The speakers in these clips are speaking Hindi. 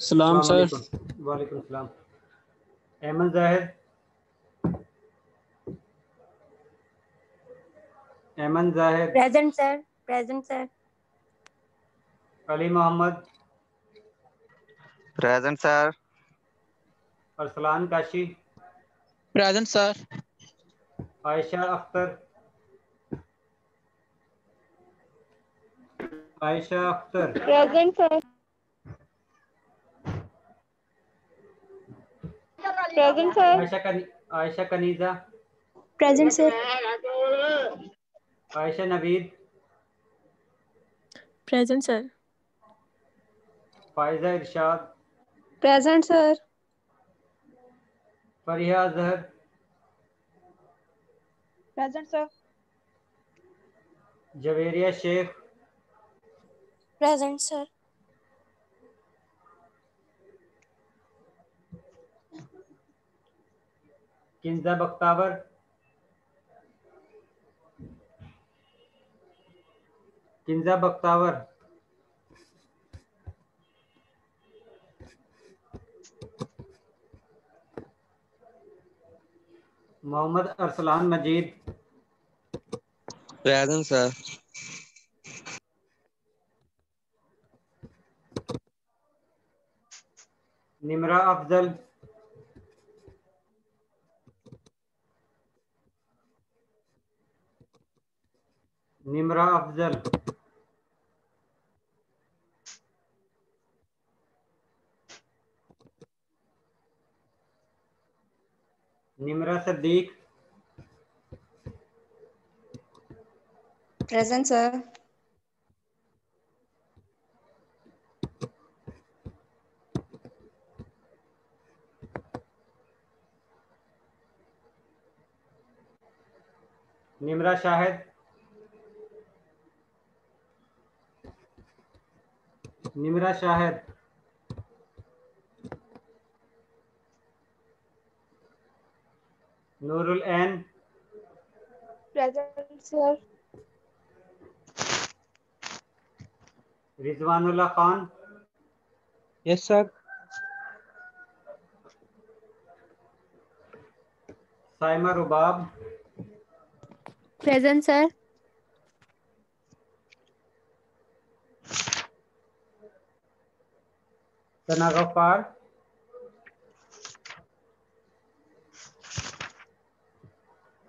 सलाम सर। वालेकुम सलाम। Ahmad Zahid, Ahmad Zahid. Present sir. Present sir. Ali Mohammad, present sir. Arsalan Kashi, present sir. Ayesha Akhtar, Ayesha Akhtar, present sir. Present sir. Ayesha Kaneeza, present sir. Ayesha Naveed, present sir. Faiza Irshad, present sir. Fariya Azhar, present sir. Javeria Sheikh, present sir. Kinza Bakhtawar, Kinza Bakhtawar, Mohammad Arsalan Majeed, present sir. Nimra Afzal, Nimra Afzal, Nimra Saddique, present sir. Nimra Shahid, Nimra Shahid, Nurul ऐन, present sir. Rizwanullah Khan, yes sir. Saima Rubab, present sir. Sana Gaffar,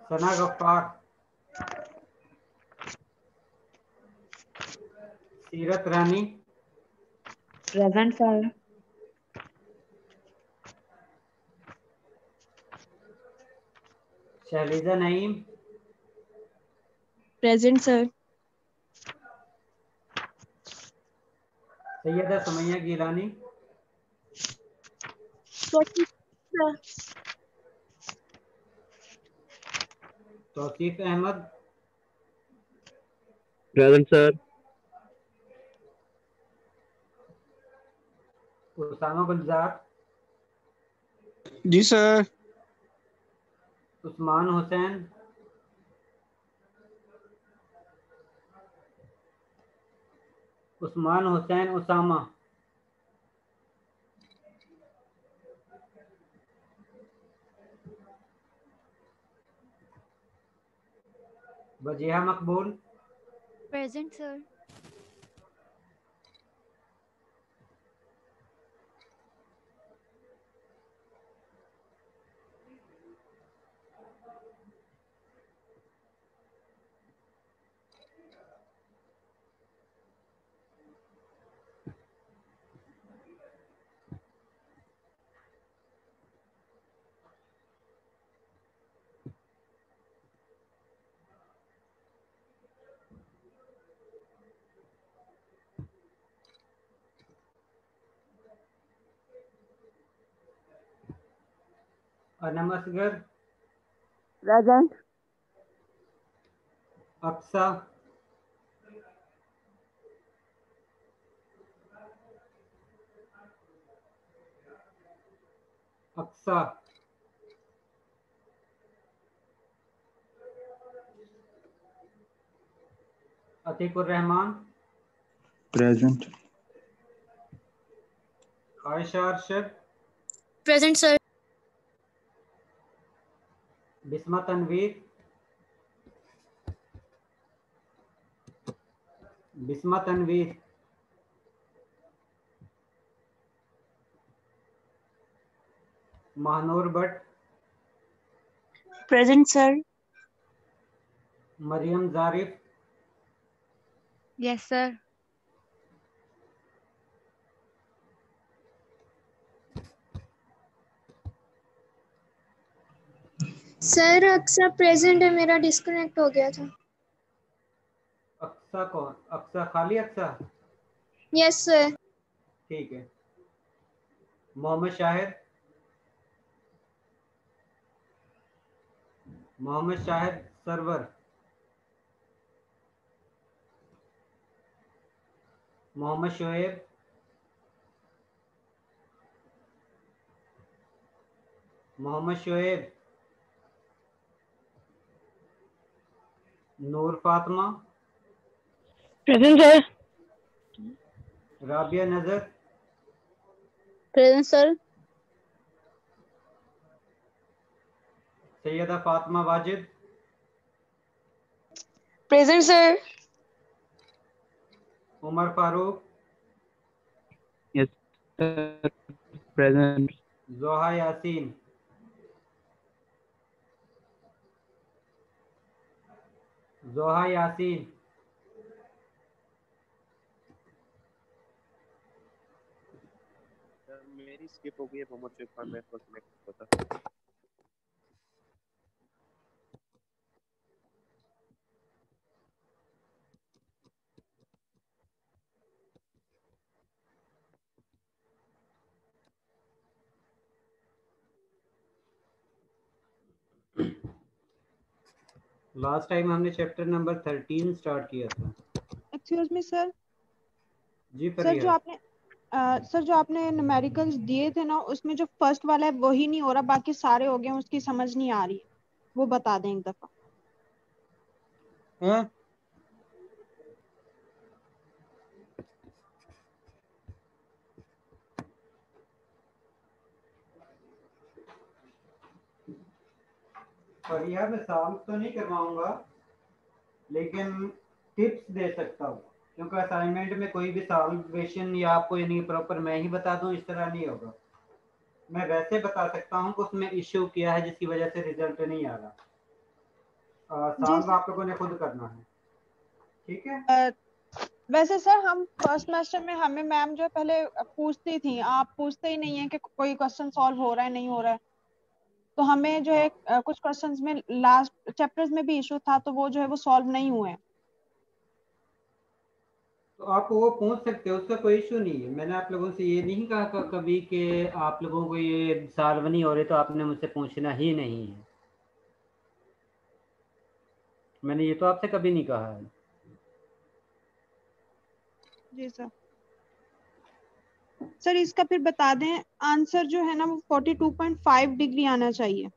Sana Ghaffar, Seerat Rani, present sir. Shahliza Naeem, present sir. Syeda Sumaiya Gilani, Tauseef Ahmad, present sir. Usama Gulzar, जी sir. Usman Hussain, Usman Hussain Usama, Wajiha Maqbool, present sir. Anam Asghar, present. Aqsa, Aqsa, Atiqur Rehman, present. Ayesha Arshad, present sir. Bisma Tanveer, Bisma Tanveer, Mahnoor Bhatt, present sir. Maryam Zarif, yes sir. Sir अक्सर प्रेजेंट है, मेरा डिस्कनेक्ट हो गया था। अक्सा कौन? अक्सा खाली अक्सा? Yes sir. ठीक है। Mohammad Shahid, Mohammad Shahid Sarwar, Mohammad Shoaib, Mohammad Shoaib, Noor Fatima, present sir. Rabia Nazar, present sir. Syeda Fatima Wajid, present sir. Umar Farooq, yes sir. Present. Zoha Yasin, जोहा यासीन, मेरी स्किप हो गई है, मोहम्मद शफीक खान मेरे को सिलेक्ट होता। लास्ट टाइम हमने चैप्टर नंबर 13 स्टार्ट किया था। Excuse me sir. जी सर जो फरिया। आपने सर जो आपने न्यूमेरिकल्स दिए थे ना, उसमें जो फर्स्ट वाला है वही नहीं हो रहा, बाकी सारे हो गए, उसकी समझ नहीं आ रही है, वो बता दें एक दफा। हाँ। फरिया मैं सॉल्व तो नहीं करवाऊंगा, लेकिन टिप्स दे सकता हूँ, क्योंकि असाइनमेंट में कोई भी सॉल्वेशन या आपको यानी प्रॉपर मैं ही बता दूं इस तरह नहीं होगा। मैं वैसे बता सकता हूँ कि उसमें इश्यू किया है जिसकी वजह से रिजल्ट नहीं आ रहा। जी सॉल्व सर। आप लोगों ने खुद करना है, ठीक है। वैसे सर हम फर्स्ट सेमेस्टर में हमें मैम जो है पहले पूछती थी, आप पूछते ही नहीं है कि कोई क्वेश्चन सॉल्व हो रहा है नहीं हो रहा है। तो हमें जो है कुछ क्वेश्चंस में लास्ट चैप्टर्स में भी इशू था, तो वो जो है वो सॉल्व नहीं हुए हैं। तो आप वो पूछ सकते हो, उसका कोई इशू नहीं है। मैंने आप लोगों से ये नहीं कहा कभी कि आप लोगों को ये सॉल्व नहीं हो रहे तो आपने मुझसे पूछना ही नहीं है। मैंने ये तो आपसे कभी नहीं कहा है। जी सर। सर इसका फिर बता दें, आंसर जो है ना वो 42.5 डिग्री आना चाहिए।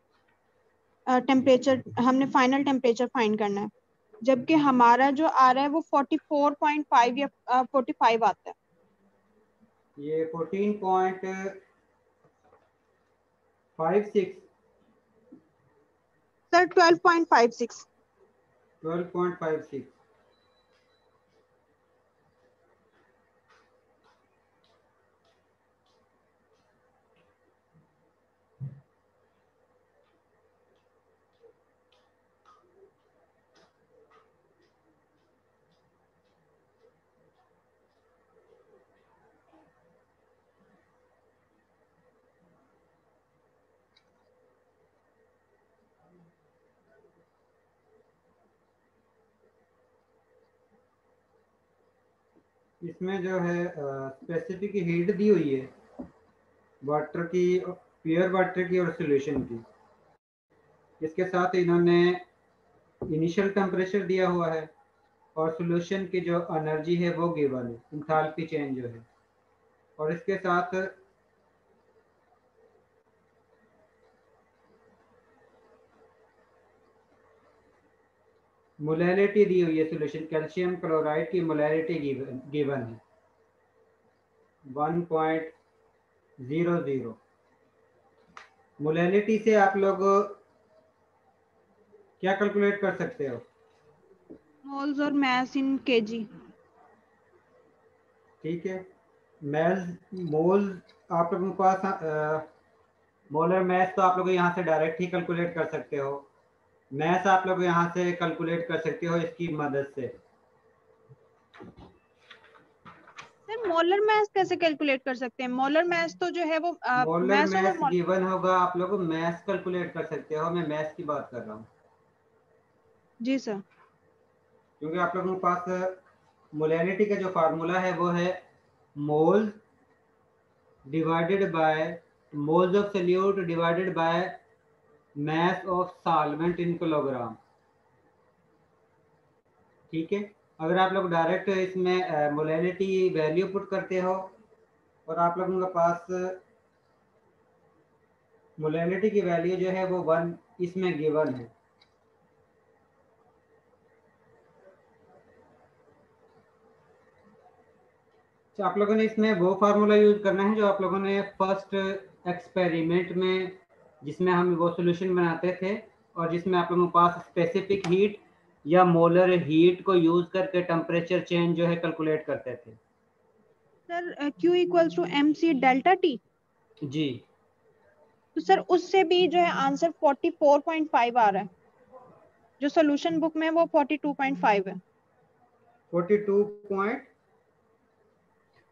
टेम्परेचर हमने फाइनल टेम्परेचर फाइंड करना है, जबकि हमारा जो आ रहा है वो 44.5 या 45 आता है। ये 14.56 सर 12.56। 12.56। इसमें जो है स्पेसिफिक हीट दी हुई है वाटर की, प्योर वाटर की और सॉल्यूशन की। इसके साथ इन्होंने इनिशियल टेम्परेचर दिया हुआ है और सॉल्यूशन की जो एनर्जी है वो गिवन है, इंथैल्पी चेंज जो है। और इसके साथ मोलैलिटी दी हुई है सॉल्यूशन, कैल्शियम क्लोराइड की मोलैलिटी गिवन है 1.00। मोलैलिटी से आप लोग क्या कैलकुलेट कर सकते हो? मोल्स और मैस इन केजी। ठीक है, मोल आप लोगों के पास मोलर मैथ तो आप लोग यहाँ से डायरेक्ट ही कैलकुलेट कर सकते हो। मैथ आप लोग यहाँ से कैलकुलेट कर सकते हो इसकी मदद से। सर मोलर मैस कैसे कैलकुलेट कर सकते हैं? मोलर मैस तो जो है वो molar mass math over given होगा, आप लोग मैथ कैलकुलेट कर सकते हो। मैं मैथ की बात कर रहा हूँ जी सर। क्योंकि आप लोगों के पास मोलैलिटी का जो फार्मूला है वो है मोल divided by moles of solute divided by mass of solvent in kilogram. ठीक है, अगर आप लोग डायरेक्ट इसमें मोलैलिटी वैल्यू पुट करते हो और आप लोगों के पास मोलैलिटी की वैल्यू जो है वो 1 इसमें गिवन है, तो आप लोगों ने इसमें वो फार्मूला यूज करना है जो आप लोगों ने फर्स्ट एक्सपेरिमेंट में, जिसमें हम वो सॉल्यूशन बनाते थे और जिसमें आप लोगों के पास स्पेसिफिक हीट या मोलर हीट को यूज करके टेम्परेचर चेंज जो है कैलकुलेट करते थे। Sir Q equals to MC delta T। जी, तो सर उससे भी जो है आंसर 44.5 आ रहा है, जो सोल्यूशन बुक में है वो 42.5 है। 42.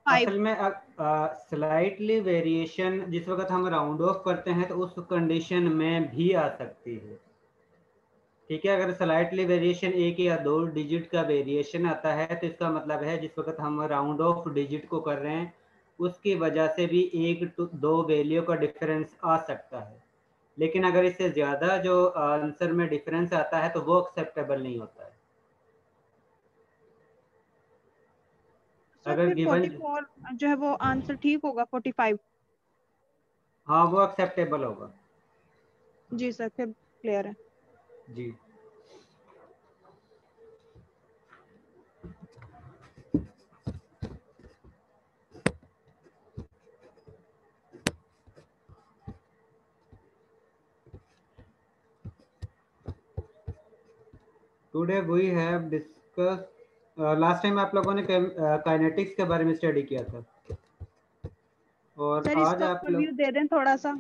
असल में स्लाइटली वेरिएशन जिस वक्त हम राउंड ऑफ करते हैं तो उस कंडीशन में भी आ सकती है। ठीक है, अगर स्लाइटली वेरिएशन 1 या 2 डिजिट का वेरिएशन आता है तो इसका मतलब है जिस वक्त हम राउंड ऑफ डिजिट को कर रहे हैं उसकी वजह से भी 1-2 वैल्यू का डिफरेंस आ सकता है। लेकिन अगर इससे ज़्यादा जो आंसर में डिफरेंस आता है तो वो एक्सेप्टेबल नहीं होता है। सर अगर फिर गिवन 44 जो है वो आंसर ठीक होगा 45। हाँ, वो एक्सेप्टेबल होगा। जी सर, फिर क्लियर है। जी, today we have discuss, last time आप लोगों ने काइनेटिक्स के बारे में स्टडी किया था और सर आज इसका आप लोग ओवरव्यू दे दें थोड़ा सा।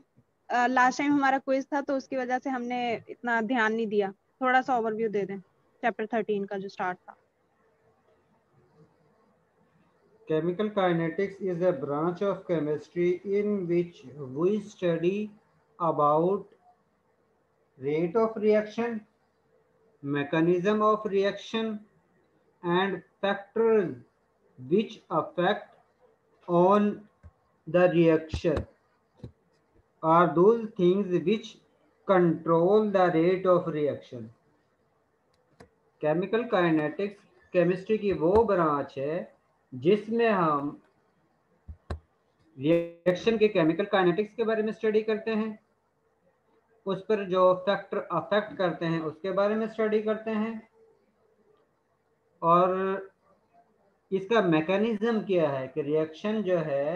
लास्ट टाइम हमारा क्विज था तो उसकी वजह से हमने इतना ध्यान नहीं दिया, थोड़ा सा ओवरव्यू दे दें चैप्टर 13 का जो स्टार्ट था। chemical kinetics is a branch of chemistry in which we study about rate of reaction, mechanism of reaction, and factors which affect on the reaction are those things which control the rate of reaction. Chemical kinetics chemistry की वो ब्रांच है जिसमें हम रिएक्शन के केमिकल काइनेटिक्स के बारे में स्टडी करते हैं, उस पर जो फैक्टर अफेक्ट करते हैं उसके बारे में स्टडी करते हैं, और इसका मैकेनिज्म क्या है कि रिएक्शन जो है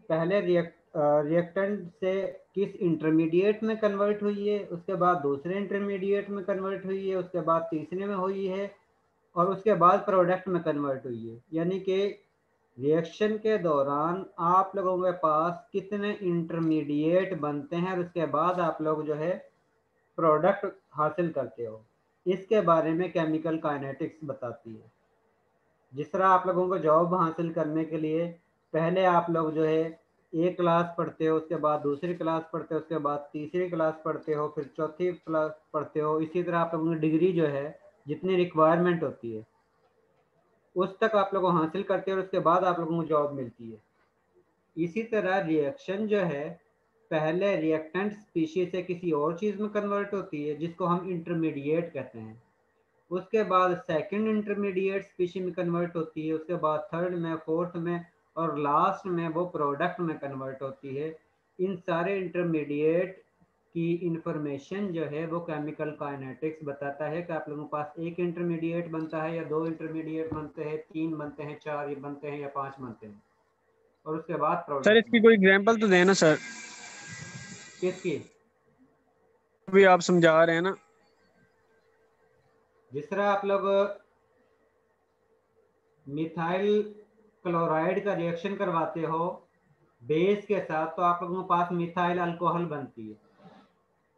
पहले रिएक्टेंट से किस इंटरमीडिएट में कन्वर्ट हुई है, उसके बाद दूसरे इंटरमीडिएट में कन्वर्ट हुई है, उसके बाद तीसरे में हुई है, और उसके बाद प्रोडक्ट में कन्वर्ट हुई है। यानी कि रिएक्शन के दौरान आप लोगों के पास कितने इंटरमीडिएट बनते हैं और उसके बाद आप लोग जो है प्रोडक्ट हासिल करते हो, इसके बारे में केमिकल काइनेटिक्स बताती है। जिस तरह आप लोगों को जॉब हासिल करने के लिए पहले आप लोग जो है एक क्लास पढ़ते हो, उसके बाद दूसरी क्लास पढ़ते हो, उसके बाद तीसरी क्लास पढ़ते हो, फिर चौथी क्लास पढ़ते हो, इसी तरह आप लोगों की डिग्री जो है जितनी रिक्वायरमेंट होती है उस तक आप लोगों को हासिल करते हो और उसके बाद आप लोगों को जॉब मिलती है। इसी तरह रिएक्शन जो है पहले रिएक्टेंट स्पीशीज से किसी और चीज़ में कन्वर्ट होती है जिसको हम इंटरमीडिएट कहते हैं, उसके बाद सेकंड इंटरमीडिएट स्पीशी में कन्वर्ट होती है, उसके बाद थर्ड में, फोर्थ में, और लास्ट में वो प्रोडक्ट में कन्वर्ट होती है। इन सारे इंटरमीडिएट की इंफॉर्मेशन जो है वो केमिकल काइनेटिक्स बताता है कि आप लोगों के पास एक इंटरमीडिएट बनता है या दो इंटरमीडिएट बनते हैं, तीन बनते हैं, चार बनते हैं या पांच बनते हैं, और उसके बाद सर प्रोडक्ट इसकी कोई एग्जांपल तो देना सर, किसकी? भी आप समझा रहे हैं ना। जिस तरह आप लोग मिथाइल क्लोराइड का रिएक्शन करवाते हो बेस के साथ, तो आप लोगों के पास मिथाइल अल्कोहल बनती है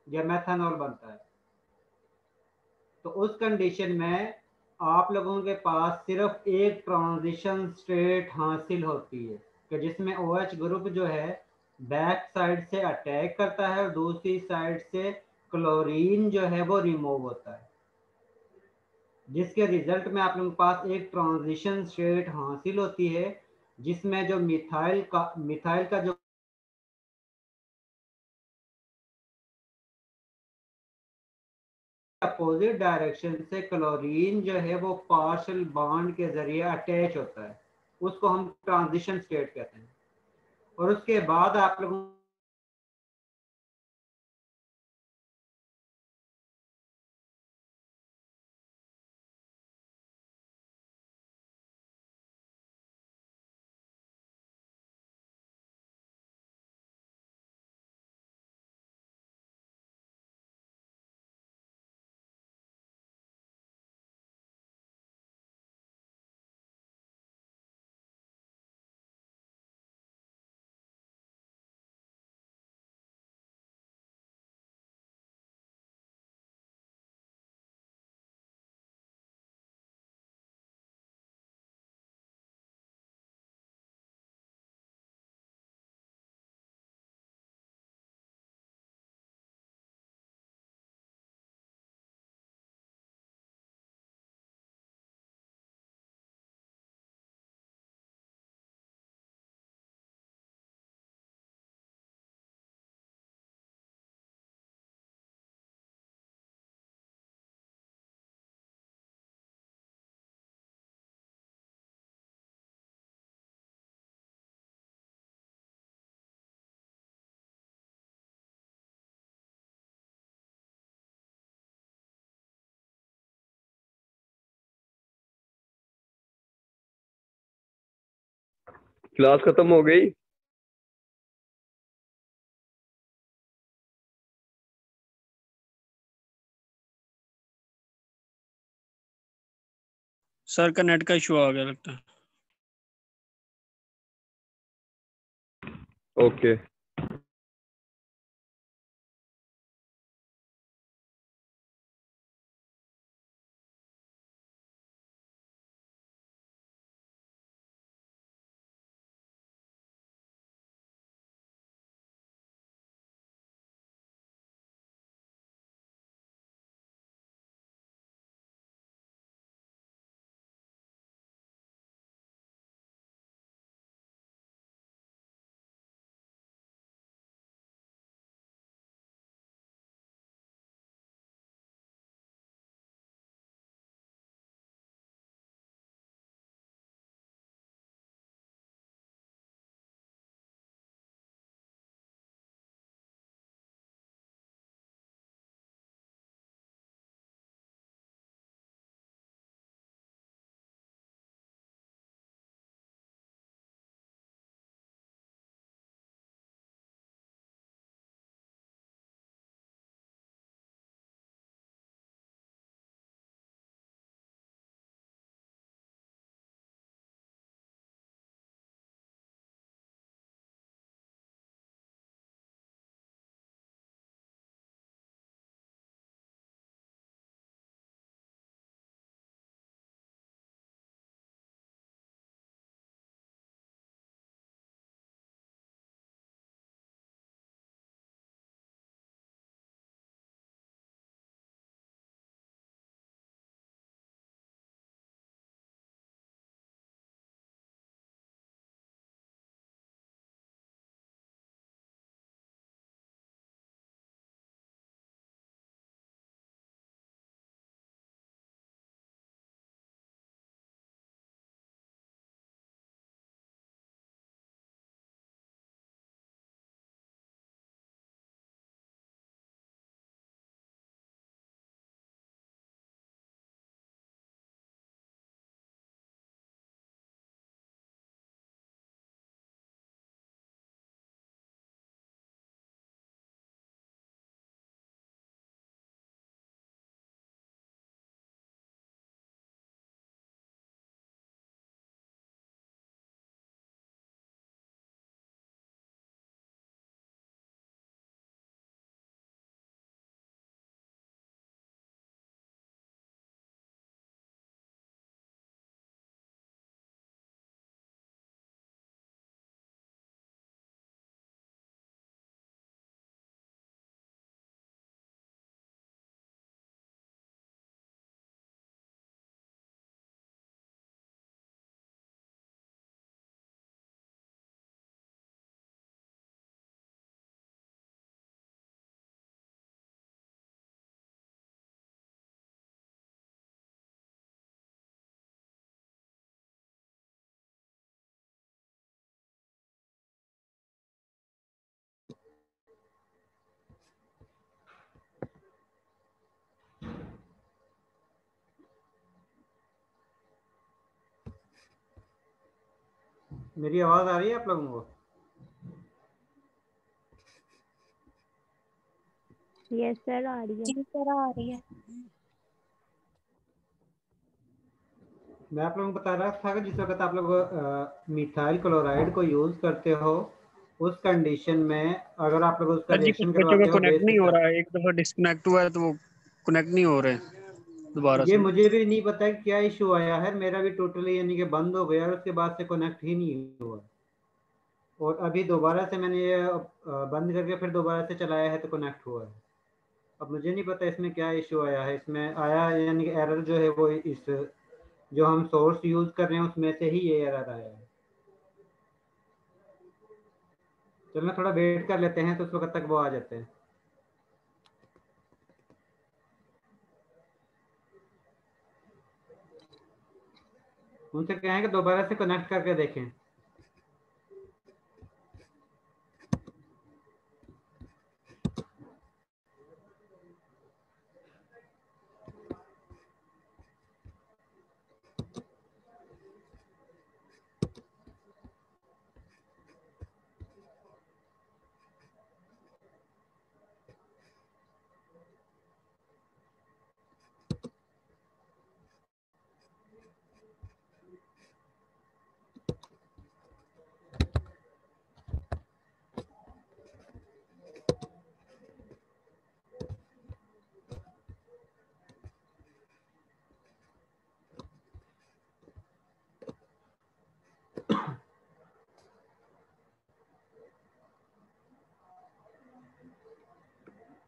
या मेथनॉल बनता है। तो उस कंडीशन में आप लोगों के पास सिर्फ एक ट्रांजिशन स्टेट हासिल होती है कि जिसमें OH ग्रुप जो है बैक साइड से अटैक करता है और दूसरी साइड से क्लोरीन जो है वो रिमूव होता है, जिसके रिजल्ट में आप लोगों के पास एक ट्रांजिशन स्टेट हासिल होती है जिसमें जो मिथाइल का जो अपोजिट डायरेक्शन से क्लोरीन जो है वो पार्शियल बॉन्ड के जरिए अटैच होता है, उसको हम ट्रांजिशन स्टेट कहते हैं। और उसके बाद आप लोगों क्लास खत्म हो गई। सर का नेट का इशू आ गया लगता है। ओके। मेरी आवाज आ रही है आप लोगों को? यस सर आ रही है। जी सर आ रही है। मैं आप लोगों को बता रहा था कि जिस वक्त आप लोग मिथाइल क्लोराइड को यूज करते हो उस कंडीशन में अगर आप लोग उसका सर जी कुछ रिएक्शन बच्चों का करवाते हो कनेक्ट बेस के नहीं हो साथ, रहा है, एक दफा डिस्कनेक्ट हुआ है तो वो कनेक्ट नहीं हो रहे दोबारा ये से। मुझे भी नहीं पता कि क्या इशू आया है, मेरा भी टोटली यानी कि बंद हो गया और उसके बाद से कनेक्ट ही नहीं हुआ और अभी दोबारा से मैंने ये बंद करके फिर दोबारा से चलाया है तो कनेक्ट हुआ है। अब मुझे नहीं पता इसमें क्या इशू आया है, इसमें आया यानी कि एरर जो है वो इस जो हम सोर्स यूज कर रहे हैं उसमें से ही ये एरर आया है। चलो थोड़ा वेट कर लेते हैं तो उस वक्त तक वो आ जाते हैं। उनसे कहें कि दोबारा से कनेक्ट करके देखें।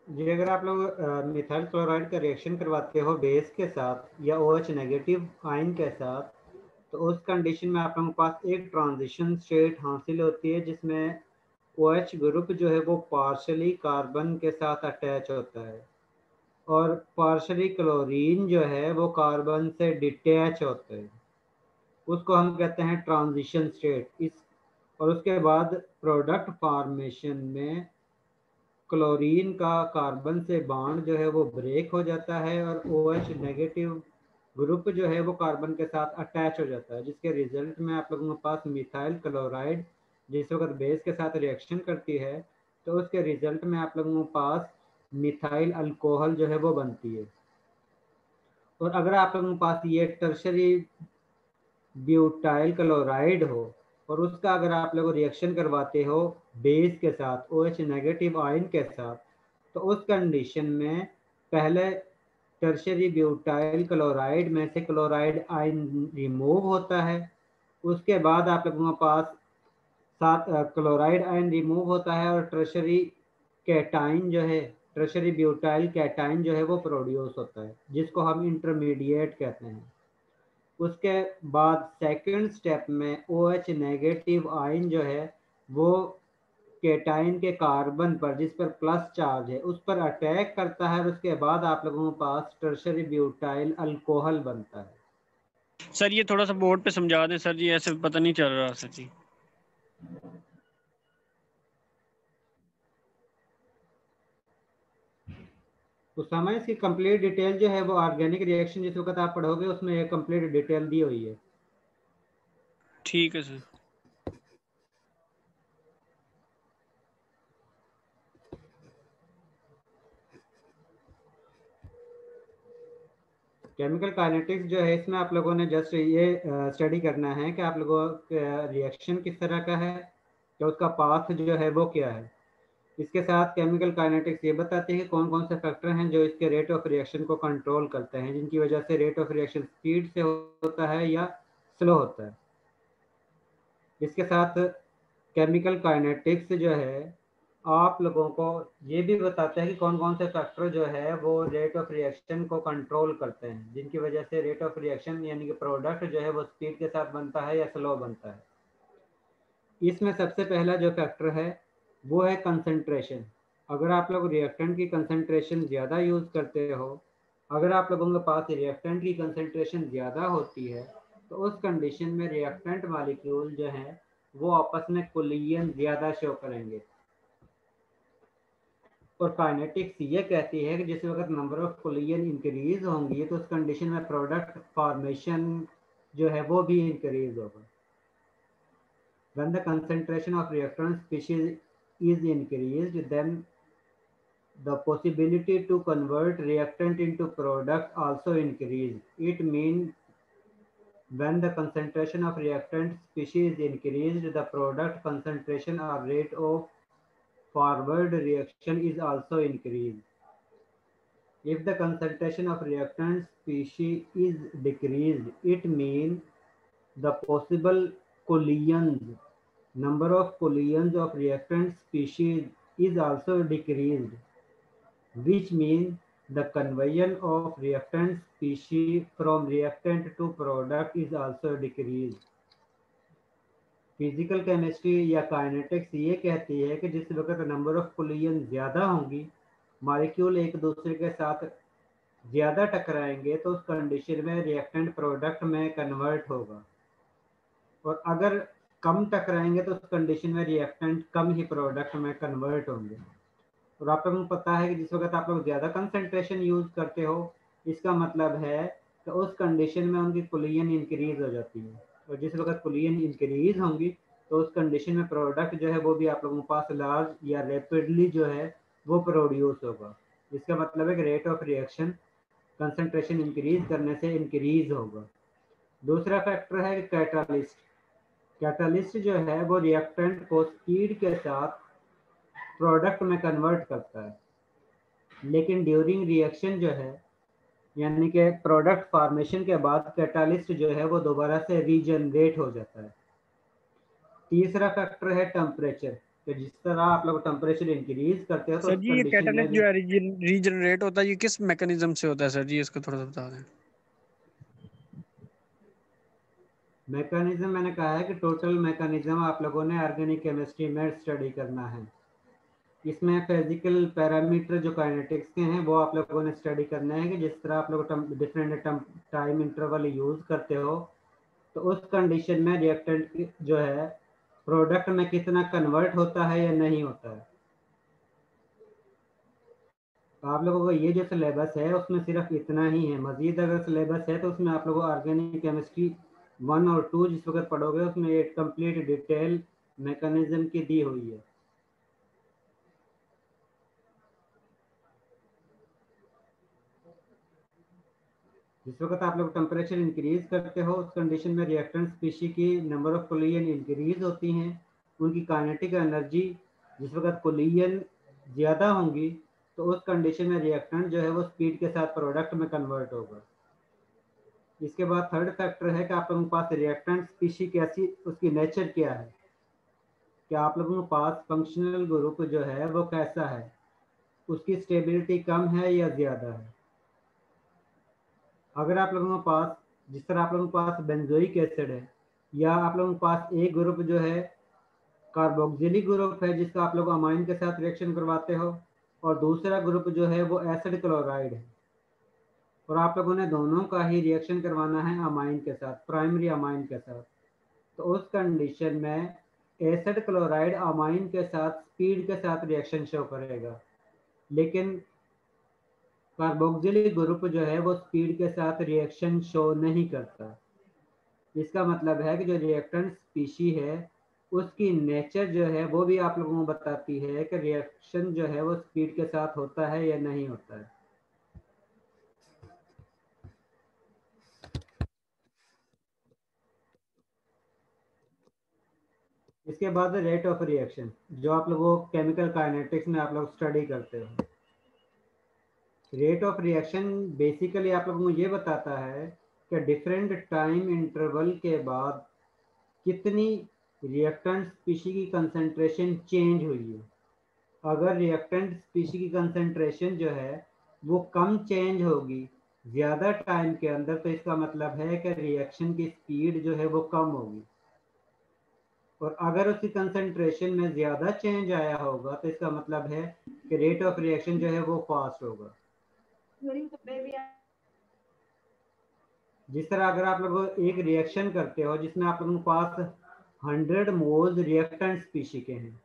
जी अगर आप लोग मिथाइल क्लोराइड का रिएक्शन करवाते हो बेस के साथ या OH नेगेटिव आयन के साथ तो उस कंडीशन में आप लोगों के पास एक ट्रांजिशन स्टेट हासिल होती है जिसमें OH ग्रुप जो है वो पार्शली कार्बन के साथ अटैच होता है और पार्शली क्लोरीन जो है वो कार्बन से डिटैच होता है, उसको हम कहते हैं ट्रांजिशन स्टेट। इस और उसके बाद प्रोडक्ट फॉर्मेशन में क्लोरीन का कार्बन से बॉन्ड जो है वो ब्रेक हो जाता है और OH नेगेटिव ग्रुप जो है वो कार्बन के साथ अटैच हो जाता है, जिसके रिजल्ट में आप लोगों के पास मिथाइल क्लोराइड जिस वक्त बेस के साथ रिएक्शन करती है तो उसके रिजल्ट में आप लोगों के पास मिथाइल अल्कोहल जो है वो बनती है। और अगर आप लोगों के पास ये टर्शरी ब्यूटाइल क्लोराइड हो और उसका अगर आप लोग रिएक्शन करवाते हो बेस के साथ OH नेगेटिव आयन के साथ तो उस कंडीशन में पहले टर्शरी ब्यूटाइल क्लोराइड में से क्लोराइड आयन रिमूव होता है, उसके बाद आप लोगों के पास साथ क्लोराइड आयन रिमूव होता है और टर्शरी कैटाइन जो है टर्शरी ब्यूटाइल कैटाइन जो है वो प्रोड्यूस होता है जिसको हम इंटरमीडिएट कहते हैं। उसके बाद सेकंड स्टेप में OH नेगेटिव आयन जो है वो कैटाइन के कार्बन पर जिस पर प्लस चार्ज है उस पर अटैक करता है और उसके बाद आप लोगों के पास टर्शरी ब्यूटाइल अल्कोहल बनता है। सर ये थोड़ा सा बोर्ड पे समझा दें सर जी, ऐसे पता नहीं चल रहा सर जी। तो समय इसकी कंप्लीट डिटेल जो है वो ऑर्गेनिक रिएक्शन जिस वक्त आप पढ़ोगे उसमें ये कंप्लीट डिटेल दी हुई है। ठीक है सर। केमिकल काइनेटिक्स जो है इसमें आप लोगों ने जस्ट ये स्टडी करना है कि आप लोगों का रिएक्शन किस तरह का है, तो उसका पाथ जो है वो क्या है। इसके साथ केमिकल काइनेटिक्स ये बताते हैं कि कौन कौन से फैक्टर हैं जो इसके रेट ऑफ रिएक्शन को कंट्रोल करते हैं, जिनकी वजह से रेट ऑफ रिएक्शन स्पीड से होता है या स्लो होता है। इसके साथ केमिकल काइनेटिक्स जो है आप लोगों को ये भी बताता है कि कौन कौन से फैक्टर जो है वो रेट ऑफ रिएक्शन को कंट्रोल करते हैं, जिनकी वजह से रेट ऑफ रिएक्शन यानी कि प्रोडक्ट जो है वो स्पीड के साथ बनता है या स्लो बनता है। इसमें सबसे पहला जो फैक्टर है वो है कंसंट्रेशन। अगर आप लोग रिएक्टेंट की कंसंट्रेशन ज़्यादा यूज़ करते हो, अगर आप लोगों के पास रिएक्टेंट की कंसंट्रेशन ज़्यादा होती है तो उस कंडीशन में रिएक्टेंट मॉलिक्यूल जो हैं वो आपस में कोलिजन ज़्यादा शो करेंगे। और काइनेटिक्स ये कहती है कि जिस वक्त नंबर ऑफ कोलिजन इंक्रीज होंगी तो उस कंडीशन में प्रोडक्ट फॉर्मेशन जो है वो भी इंक्रीज होगा। When the concentration of reactant species is increased, then the possibility to convert reactant into product also increase. It means when the concentration of reactant species is increased, the product concentration or rate of forward reaction is also increased. If the concentration of reactant species is decreased, it means the possible collisions, number of collisions of reactant species is also decreased, which means the conversion of reactant species from reactant to product is also decreased. Physical chemistry या काइनेटिक्स ये कहती है कि जिस वक्त नंबर ऑफ कोलिजन ज़्यादा होंगी, मॉलिक्यूल एक दूसरे के साथ ज़्यादा टकराएंगे, तो उस कंडीशन में रिएक्टेंट प्रोडक्ट में कन्वर्ट होगा, और अगर कम टकराएंगे तो उस कंडीशन में रिएक्टेंट कम ही प्रोडक्ट में कन्वर्ट होंगे। और आप लोगों को पता है कि जिस वक्त आप लोग ज़्यादा कंसंट्रेशन यूज़ करते हो, इसका मतलब है कि उस कंडीशन में उनकी कोलिजन इंक्रीज हो जाती है, और जिस वक्त कोलिजन इंक्रीज होंगी तो उस कंडीशन में प्रोडक्ट जो है वो भी आप लोगों के पास लार्ज या रैपिडली जो है वो प्रोड्यूस होगा। इसका मतलब है कि rate of reaction concentration increase करने से इंक्रीज होगा। दूसरा फैक्टर है कैटालिस्ट। कैटालिस्ट जो है वो रिएक्टेंट को स्पीड के साथ प्रोडक्ट में कन्वर्ट करता है, लेकिन ड्यूरिंग रिएक्शन जो है यानी कि प्रोडक्ट फॉर्मेशन के बाद कैटालिस्ट जो है वो दोबारा से रीजनरेट हो जाता है। तीसरा फैक्टर है टेम्परेचर, कि जिस तरह आप लोग टेम्परेचर इंक्रीज करते हो तो सर जी ये कैटालिस्ट जो है रीजनरेट होता है, ये किस मैकेनिज्म से होता है सर जी, इसको थोड़ा सा बता दें। मैकेनिज्म मैंने कहा है कि टोटल मैकेनिज्म आप लोगों ने ऑर्गेनिक केमिस्ट्री में स्टडी करना है। इसमें फिजिकल पैरामीटर जो काइनेटिक्स के हैं वो आप लोगों ने स्टडी करना है कि जिस तरह आप लोग डिफरेंट टाइम इंटरवल यूज़ करते हो, तो उस कंडीशन में रिएक्टेंट जो है प्रोडक्ट में कितना कन्वर्ट होता है या नहीं होता है। आप लोगों को ये जो सिलेबस है उसमें सिर्फ इतना ही है। मजीद अगर सिलेबस है तो उसमें आप लोगों को ऑर्गेनिक केमिस्ट्री 1 और 2 जिस वक्त पढ़ोगे उसमें एक कंप्लीट डिटेल मैकेनिज्म की दी हुई है। जिस वक्त आप लोग टेम्परेचर इंक्रीज करते हो उस कंडीशन में रिएक्टेंट स्पीशी की नंबर ऑफ कोलिजन इंक्रीज होती हैं, उनकी काइनेटिक एनर्जी जिस वक्त कोलिजन ज़्यादा होंगी तो उस कंडीशन में रिएक्टेंट जो है वो स्पीड के साथ प्रोडक्ट में कन्वर्ट होगा। इसके बाद थर्ड फैक्टर है कि आप लोगों के पास रिएक्टेंट स्पीशी कैसी, उसकी नेचर क्या है, कि आप लोगों के पास फंक्शनल ग्रुप जो है वो कैसा है, उसकी स्टेबिलिटी कम है या ज़्यादा है। अगर आप लोगों के पास जिस तरह आप लोगों के पास बेंजोइक एसिड है, या आप लोगों के पास एक ग्रुप जो है कार्बोक्सिलिक ग्रुप है जिसका आप लोग अमाइन के साथ रिएक्शन करवाते हो, और दूसरा ग्रुप जो है वो एसिड क्लोराइड है, और आप लोगों ने दोनों का ही रिएक्शन करवाना है अमाइन के साथ, प्राइमरी अमाइन के साथ, तो उस कंडीशन में एसिड क्लोराइड अमाइन के साथ स्पीड के साथ रिएक्शन शो करेगा, लेकिन कार्बोक्सिलिक ग्रुप जो है वो स्पीड के साथ रिएक्शन शो नहीं करता। इसका मतलब है कि जो रिएक्टेंट स्पीशी है उसकी नेचर जो है वो भी आप लोगों को बताती है कि रिएक्शन जो है वो स्पीड के साथ होता है या नहीं होता है। इसके बाद रेट ऑफ रिएक्शन जो आप लोगों को केमिकल काइनेटिक्स में आप लोग स्टडी करते हो। रेट ऑफ रिएक्शन बेसिकली आप लोगों को ये बताता है कि डिफरेंट टाइम इंटरवल के बाद कितनी रिएक्टेंट स्पीशी की कंसंट्रेशन चेंज हुई है। अगर रिएक्टेंट स्पीशी की कंसंट्रेशन जो है वो कम चेंज होगी ज़्यादा टाइम के अंदर, तो इसका मतलब है कि रिएक्शन की स्पीड जो है वो कम होगी, और अगर उसकी कंसंट्रेशन में ज़्यादा चेंज आया होगा तो इसका मतलब है कि रेट ऑफ रिएक्शन जो है वो फास्ट होगा। जिस तरह अगर आप लोग एक रिएक्शन करते हो जिसमें आप लोगों के पास 100 मोल्स रिएक्टेंट स्पीशी के हैं,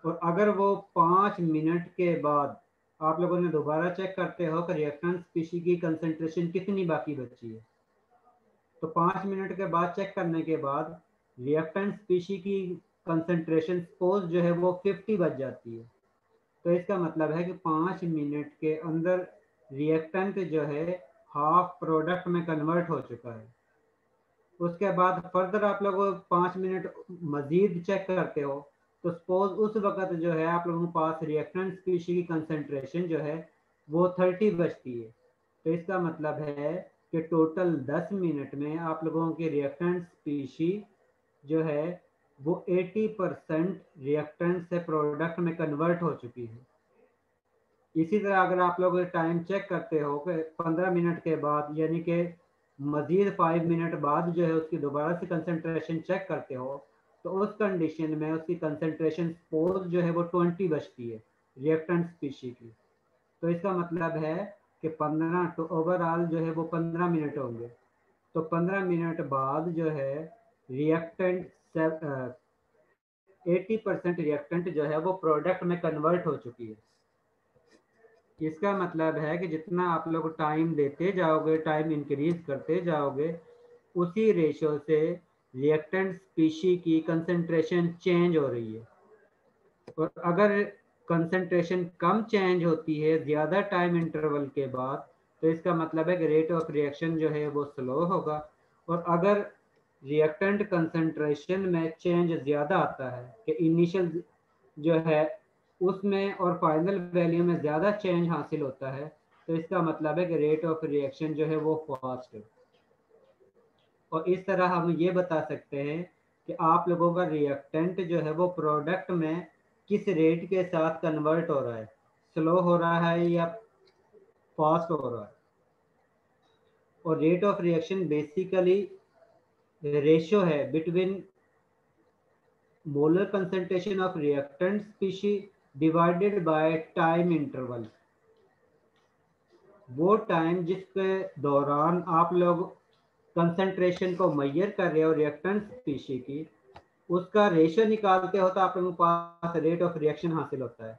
और अगर वो 5 मिनट के बाद आप लोगों ने दोबारा चेक करते हो कि रिएक्टेंट स्पीशी की कंसंट्रेशन कितनी बाकी बची है, तो 5 मिनट के बाद चेक करने के बाद रिएक्टेंट स्पीशी की कंसंट्रेशन सपोज जो है वो 50 बच जाती है, तो इसका मतलब है कि 5 मिनट के अंदर रिएक्टेंट जो है हाफ प्रोडक्ट में कन्वर्ट हो चुका है। उसके बाद फर्दर आप लोग 5 मिनट मजीद चेक करते हो तो सपोज उस वक्त जो है आप लोगों के पास रिएक्टेंट स्पीशी की कंसंट्रेशन जो है वो 30 बचती है, तो इसका मतलब है कि टोटल 10 मिनट में आप लोगों की रिएक्टेंट स्पीशी जो है वो 80% रिएक्टेंट से प्रोडक्ट में कन्वर्ट हो चुकी है। इसी तरह अगर आप लोग टाइम चेक करते हो कि 15 मिनट के बाद यानी कि मजीद 5 मिनट बाद जो है उसकी दोबारा से कंसंट्रेशन चेक करते हो तो उस कंडीशन में उसकी कंसंट्रेशन सपोज जो है वो 20 बचती है रिएक्टेंट स्पीशी की। तो इसका मतलब है कि 15 तो ओवरऑल जो है वो 15 मिनट होंगे, तो 15 मिनट बाद जो है रिएक्टेंट 80% रिएक्टेंट जो है वो प्रोडक्ट में कन्वर्ट हो चुकी है। इसका मतलब है कि जितना आप लोग टाइम देते जाओगे, टाइम इंक्रीज करते जाओगे, उसी रेशो से रिएक्टेंट स्पीशी की कंसंट्रेशन चेंज हो रही है। और अगर कंसंट्रेशन कम चेंज होती है ज़्यादा टाइम इंटरवल के बाद, तो इसका मतलब है कि रेट ऑफ रिएक्शन जो है वो स्लो होगा। और अगर रिएक्टेंट कंसंट्रेशन में चेंज ज़्यादा आता है कि इनिशियल जो है उसमें और फाइनल वैल्यू में ज़्यादा चेंज हासिल होता है, तो इसका मतलब है कि रेट ऑफ रिएक्शन जो है वो फास्ट है। और इस तरह हम ये बता सकते हैं कि आप लोगों का रिएक्टेंट जो है वो प्रोडक्ट में किस रेट के साथ कन्वर्ट हो रहा है, स्लो हो रहा है या फास्ट हो रहा है। और rate of reaction basically ratio है between molar concentration of reactant species divided by time interval. वो टाइम जिसके दौरान आप लोग कंसंट्रेशन को मेजर कर रहे हो रिएक्टेंट स्पीशी की, उसका रेशियो निकालते हो तो आप लोगों के पास रेट ऑफ रिएक्शन हासिल होता है।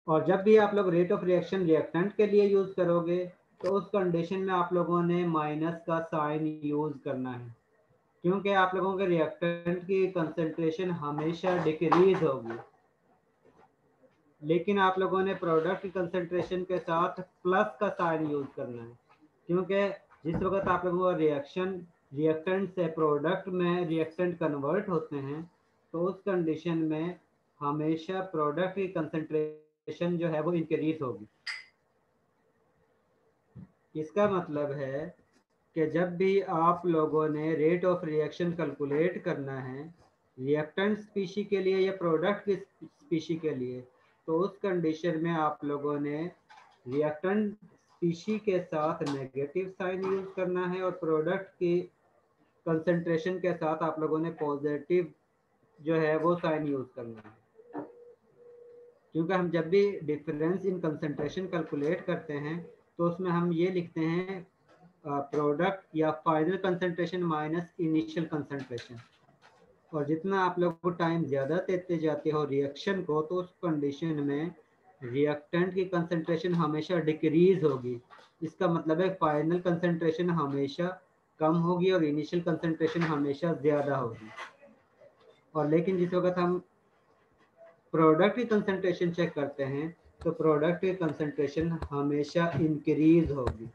और जब भी आप लोग रेट ऑफ रिएक्शन रिएक्टेंट के लिए यूज करोगे तो उस कंडीशन में आप लोगों ने माइनस का साइन यूज करना है, क्योंकि आप लोगों के रिएक्टेंट की कंसंट्रेशन हमेशा डिक्रीज होगी। लेकिन आप लोगों ने प्रोडक्ट की कंसंट्रेशन के साथ प्लस का साइन यूज करना है, क्योंकि जिस वक्त आप लोगों का रिएक्टेंट से प्रोडक्ट में रिएक्टेंट कन्वर्ट होते हैं तो उस कंडीशन में हमेशा प्रोडक्ट की कंसंट्रेशन जो है वो इंक्रीज होगी। इसका मतलब है कि जब भी आप लोगों ने रेट ऑफ रिएक्शन कैलकुलेट करना है रिएक्टेंट स्पीशी के लिए या प्रोडक्ट की स्पीशी के लिए, तो उस कंडीशन में आप लोगों ने रिएक्टेंट स्पीशी के साथ नेगेटिव साइन यूज करना है और प्रोडक्ट की कंसंट्रेशन के साथ आप लोगों ने पॉजिटिव जो है वो साइन यूज करना है। क्योंकि हम जब भी डिफरेंस इन कंसंट्रेशन कैलकुलेट करते हैं तो उसमें हम ये लिखते हैं प्रोडक्ट या final concentration minus initial concentration. और जितना आप लोग को टाइम ज़्यादा देते जाते हो रिएक्शन को, तो उस कंडीशन में रिएक्टेंट की कंसंट्रेशन हमेशा डिक्रीज होगी। इसका मतलब है फाइनल कंसंट्रेशन हमेशा कम होगी और इनिशियल कंसंट्रेशन हमेशा ज़्यादा होगी। और लेकिन जिस वक्त हम प्रोडक्ट की कंसंट्रेशन चेक करते हैं तो प्रोडक्ट की कंसंट्रेशन हमेशा इंक्रीज होगी,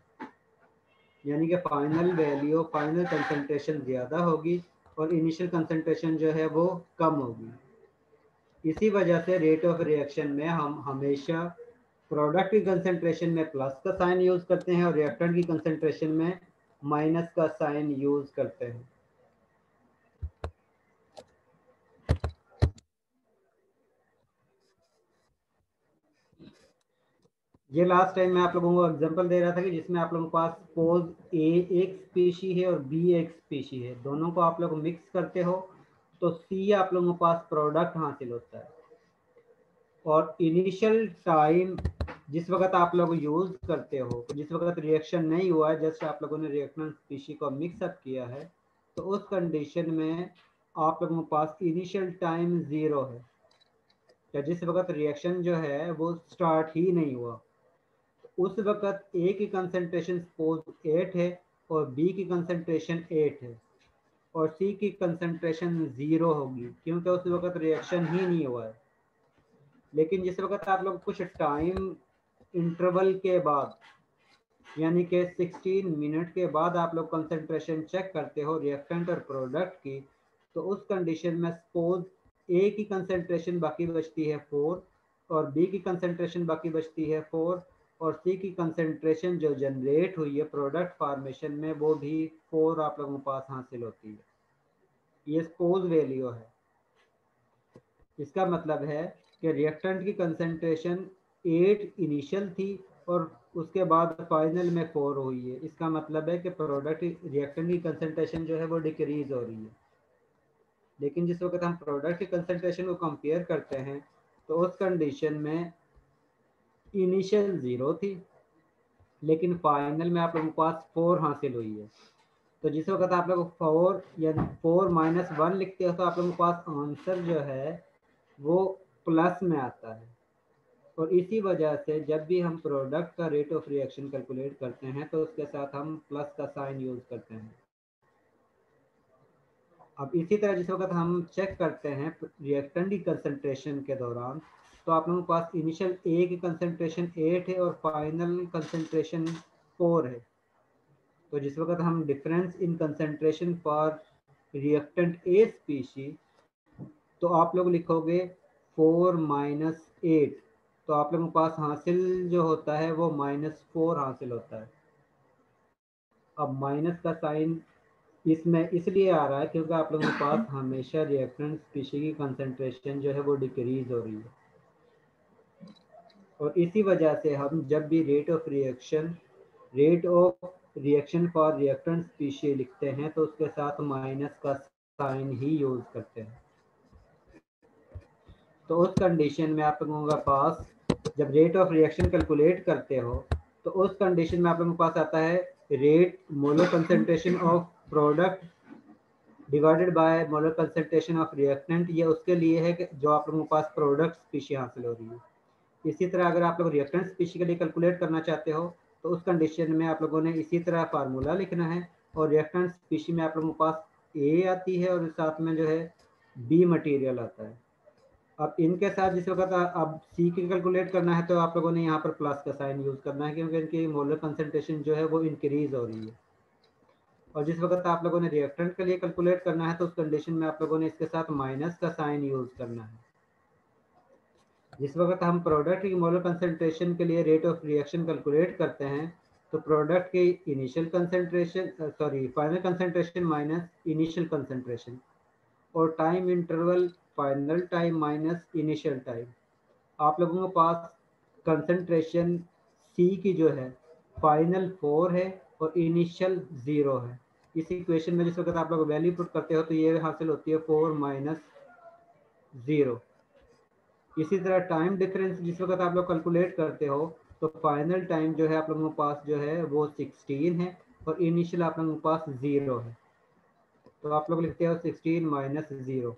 यानी कि फाइनल वैल्यू फाइनल कंसंट्रेशन ज़्यादा होगी और इनिशियल कंसंट्रेशन जो है वो कम होगी। इसी वजह से रेट ऑफ रिएक्शन में हम हमेशा प्रोडक्ट की कंसंट्रेशन में प्लस का साइन यूज करते हैं और रिएक्टेंट की कंसंट्रेशन में माइनस का साइन यूज करते हैं। ये लास्ट टाइम मैं आप लोगों को एग्जांपल दे रहा था कि जिसमें आप लोगों के पास सपोज ए एक स्पीशी है और बी एक स्पीशी है, दोनों को आप लोग मिक्स करते हो तो सी आप लोगों के पास प्रोडक्ट हासिल होता है। और इनिशियल टाइम जिस वक्त आप लोग यूज करते हो, जिस वक्त रिएक्शन नहीं हुआ है, जस्ट आप लोगों ने रिएक्टेंट स्पीशी को मिक्सअप किया है, तो उस कंडीशन में आप लोगों के पास इनिशियल टाइम 0 है, या जिस वक्त रिएक्शन जो है वो स्टार्ट ही नहीं हुआ। उस वक्त ए की कंसंट्रेशन सपोज 8 है और बी की कंसंट्रेशन 8 है, और सी की कंसंट्रेशन 0 होगी क्योंकि उस वक्त रिएक्शन ही नहीं हुआ है। लेकिन जिस वक्त आप लोग कुछ टाइम इंटरवल के बाद यानी कि 16 मिनट के बाद आप लोग कंसंट्रेशन चेक करते हो रिएक्टेंट और प्रोडक्ट की, तो उस कंडीशन में सपोज ए की कंसंट्रेशन बाकी बचती है 4 और बी की कंसंट्रेशन बाकी बचती है 4 और सी की कंसंट्रेशन जो जनरेट हुई है प्रोडक्ट फॉर्मेशन में वो भी 4 आप लोगों के पास हासिल होती है। ये सपोज वैल्यू है। इसका मतलब है कि रिएक्टेंट की कंसंट्रेशन 8 इनिशियल थी और उसके बाद फाइनल में 4 हुई है। इसका मतलब है कि प्रोडक्ट रिएक्टेंट की कंसंट्रेशन जो है वो डिक्रीज हो रही है। लेकिन जिस वक्त हम प्रोडक्ट की कंसंट्रेशन को कंपेयर करते हैं तो उस कंडीशन में इनिशियल 0 थी लेकिन फाइनल में आप लोगों के पास 4 हासिल हुई है। तो जिस वक्त आप लोग 4 या 4 माइनस 1 लिखते हो तो आप लोगों के पास आंसर जो है वो प्लस में आता है। और इसी वजह से जब भी हम प्रोडक्ट का रेट ऑफ रिएक्शन कैलकुलेट करते हैं तो उसके साथ हम प्लस का साइन यूज करते हैं। अब इसी तरह जिस वक्त हम चेक करते हैं रिएक्टेंट की कंसंट्रेशन के दौरान तो आप लोगों के पास इनिशियल ए की कंसंट्रेशन 8 है और फाइनल कंसंट्रेशन 4 है। तो जिस वक्त हम difference in concentration for reactant A species तो आप लोग लिखोगे 4 माइनस 8, तो आप लोगों के पास हासिल जो होता है वो -4 हासिल होता है। अब माइनस का साइन इसमें इसलिए आ रहा है क्योंकि आप लोगों के पास हमेशा रिएक्टेंट स्पीशी की कंसंट्रेशन जो है वो डिक्रीज हो रही है। और इसी वजह से हम जब भी rate of reaction for reactant species लिखते हैं तो उसके साथ माइनस का साइन ही यूज करते हैं। तो उस कंडीशन में आप लोगों के पास जब रेट ऑफ रिएक्शन कैलकुलेट करते हो तो उस कंडीशन में आप लोगों के पास आता है rate molar concentration of product divided by molar concentration of reactant. ये उसके लिए है कि जो आप लोगों के पास प्रोडक्ट स्पीशी हासिल हो रही है। इसी तरह अगर आप लोग रिएक्टेंट स्पीशी के लिए कैलकुलेट करना चाहते हो तो उस कंडीशन में आप लोगों ने इसी तरह फार्मूला लिखना है और रिएक्टेंट स्पीशी में आप लोगों के पास ए आती है और साथ में जो है बी मटेरियल आता है। अब इनके साथ जिस वक्त अब सी की कैलकुलेट करना है तो आप लोगों ने यहाँ पर प्लस का साइन यूज करना है क्योंकि इनकी मोलर कंसंट्रेशन जो है वो इंक्रीज हो रही है। और जिस वक्त आप लोगों ने रिएक्टेंट के लिए कैलकुलेट करना है तो उस कंडीशन में आप लोगों ने इसके साथ माइनस का साइन यूज करना है। जिस वक्त हम प्रोडक्ट की मोलर कंसंट्रेशन के लिए रेट ऑफ रिएक्शन कैलकुलेट करते हैं तो प्रोडक्ट की initial concentration final concentration minus initial concentration और time interval final time minus initial time. आप लोगों के पास कंसंट्रेशन सी की जो है फाइनल 4 है और इनिशियल 0 है। इस इक्वेशन में जिस वक्त आप लोग वैल्यू पुट करते हो तो ये हासिल होती है 4 माइनस 0। इसी तरह टाइम डिफरेंस जिस वक्त आप लोग कैलकुलेट करते हो तो फाइनल टाइम जो है आप लोगों के पास जो है वो 16 है और इनिशियल आप लोगों के पास 0 है। तो आप लोग लिखते हो 16 माइनस 0।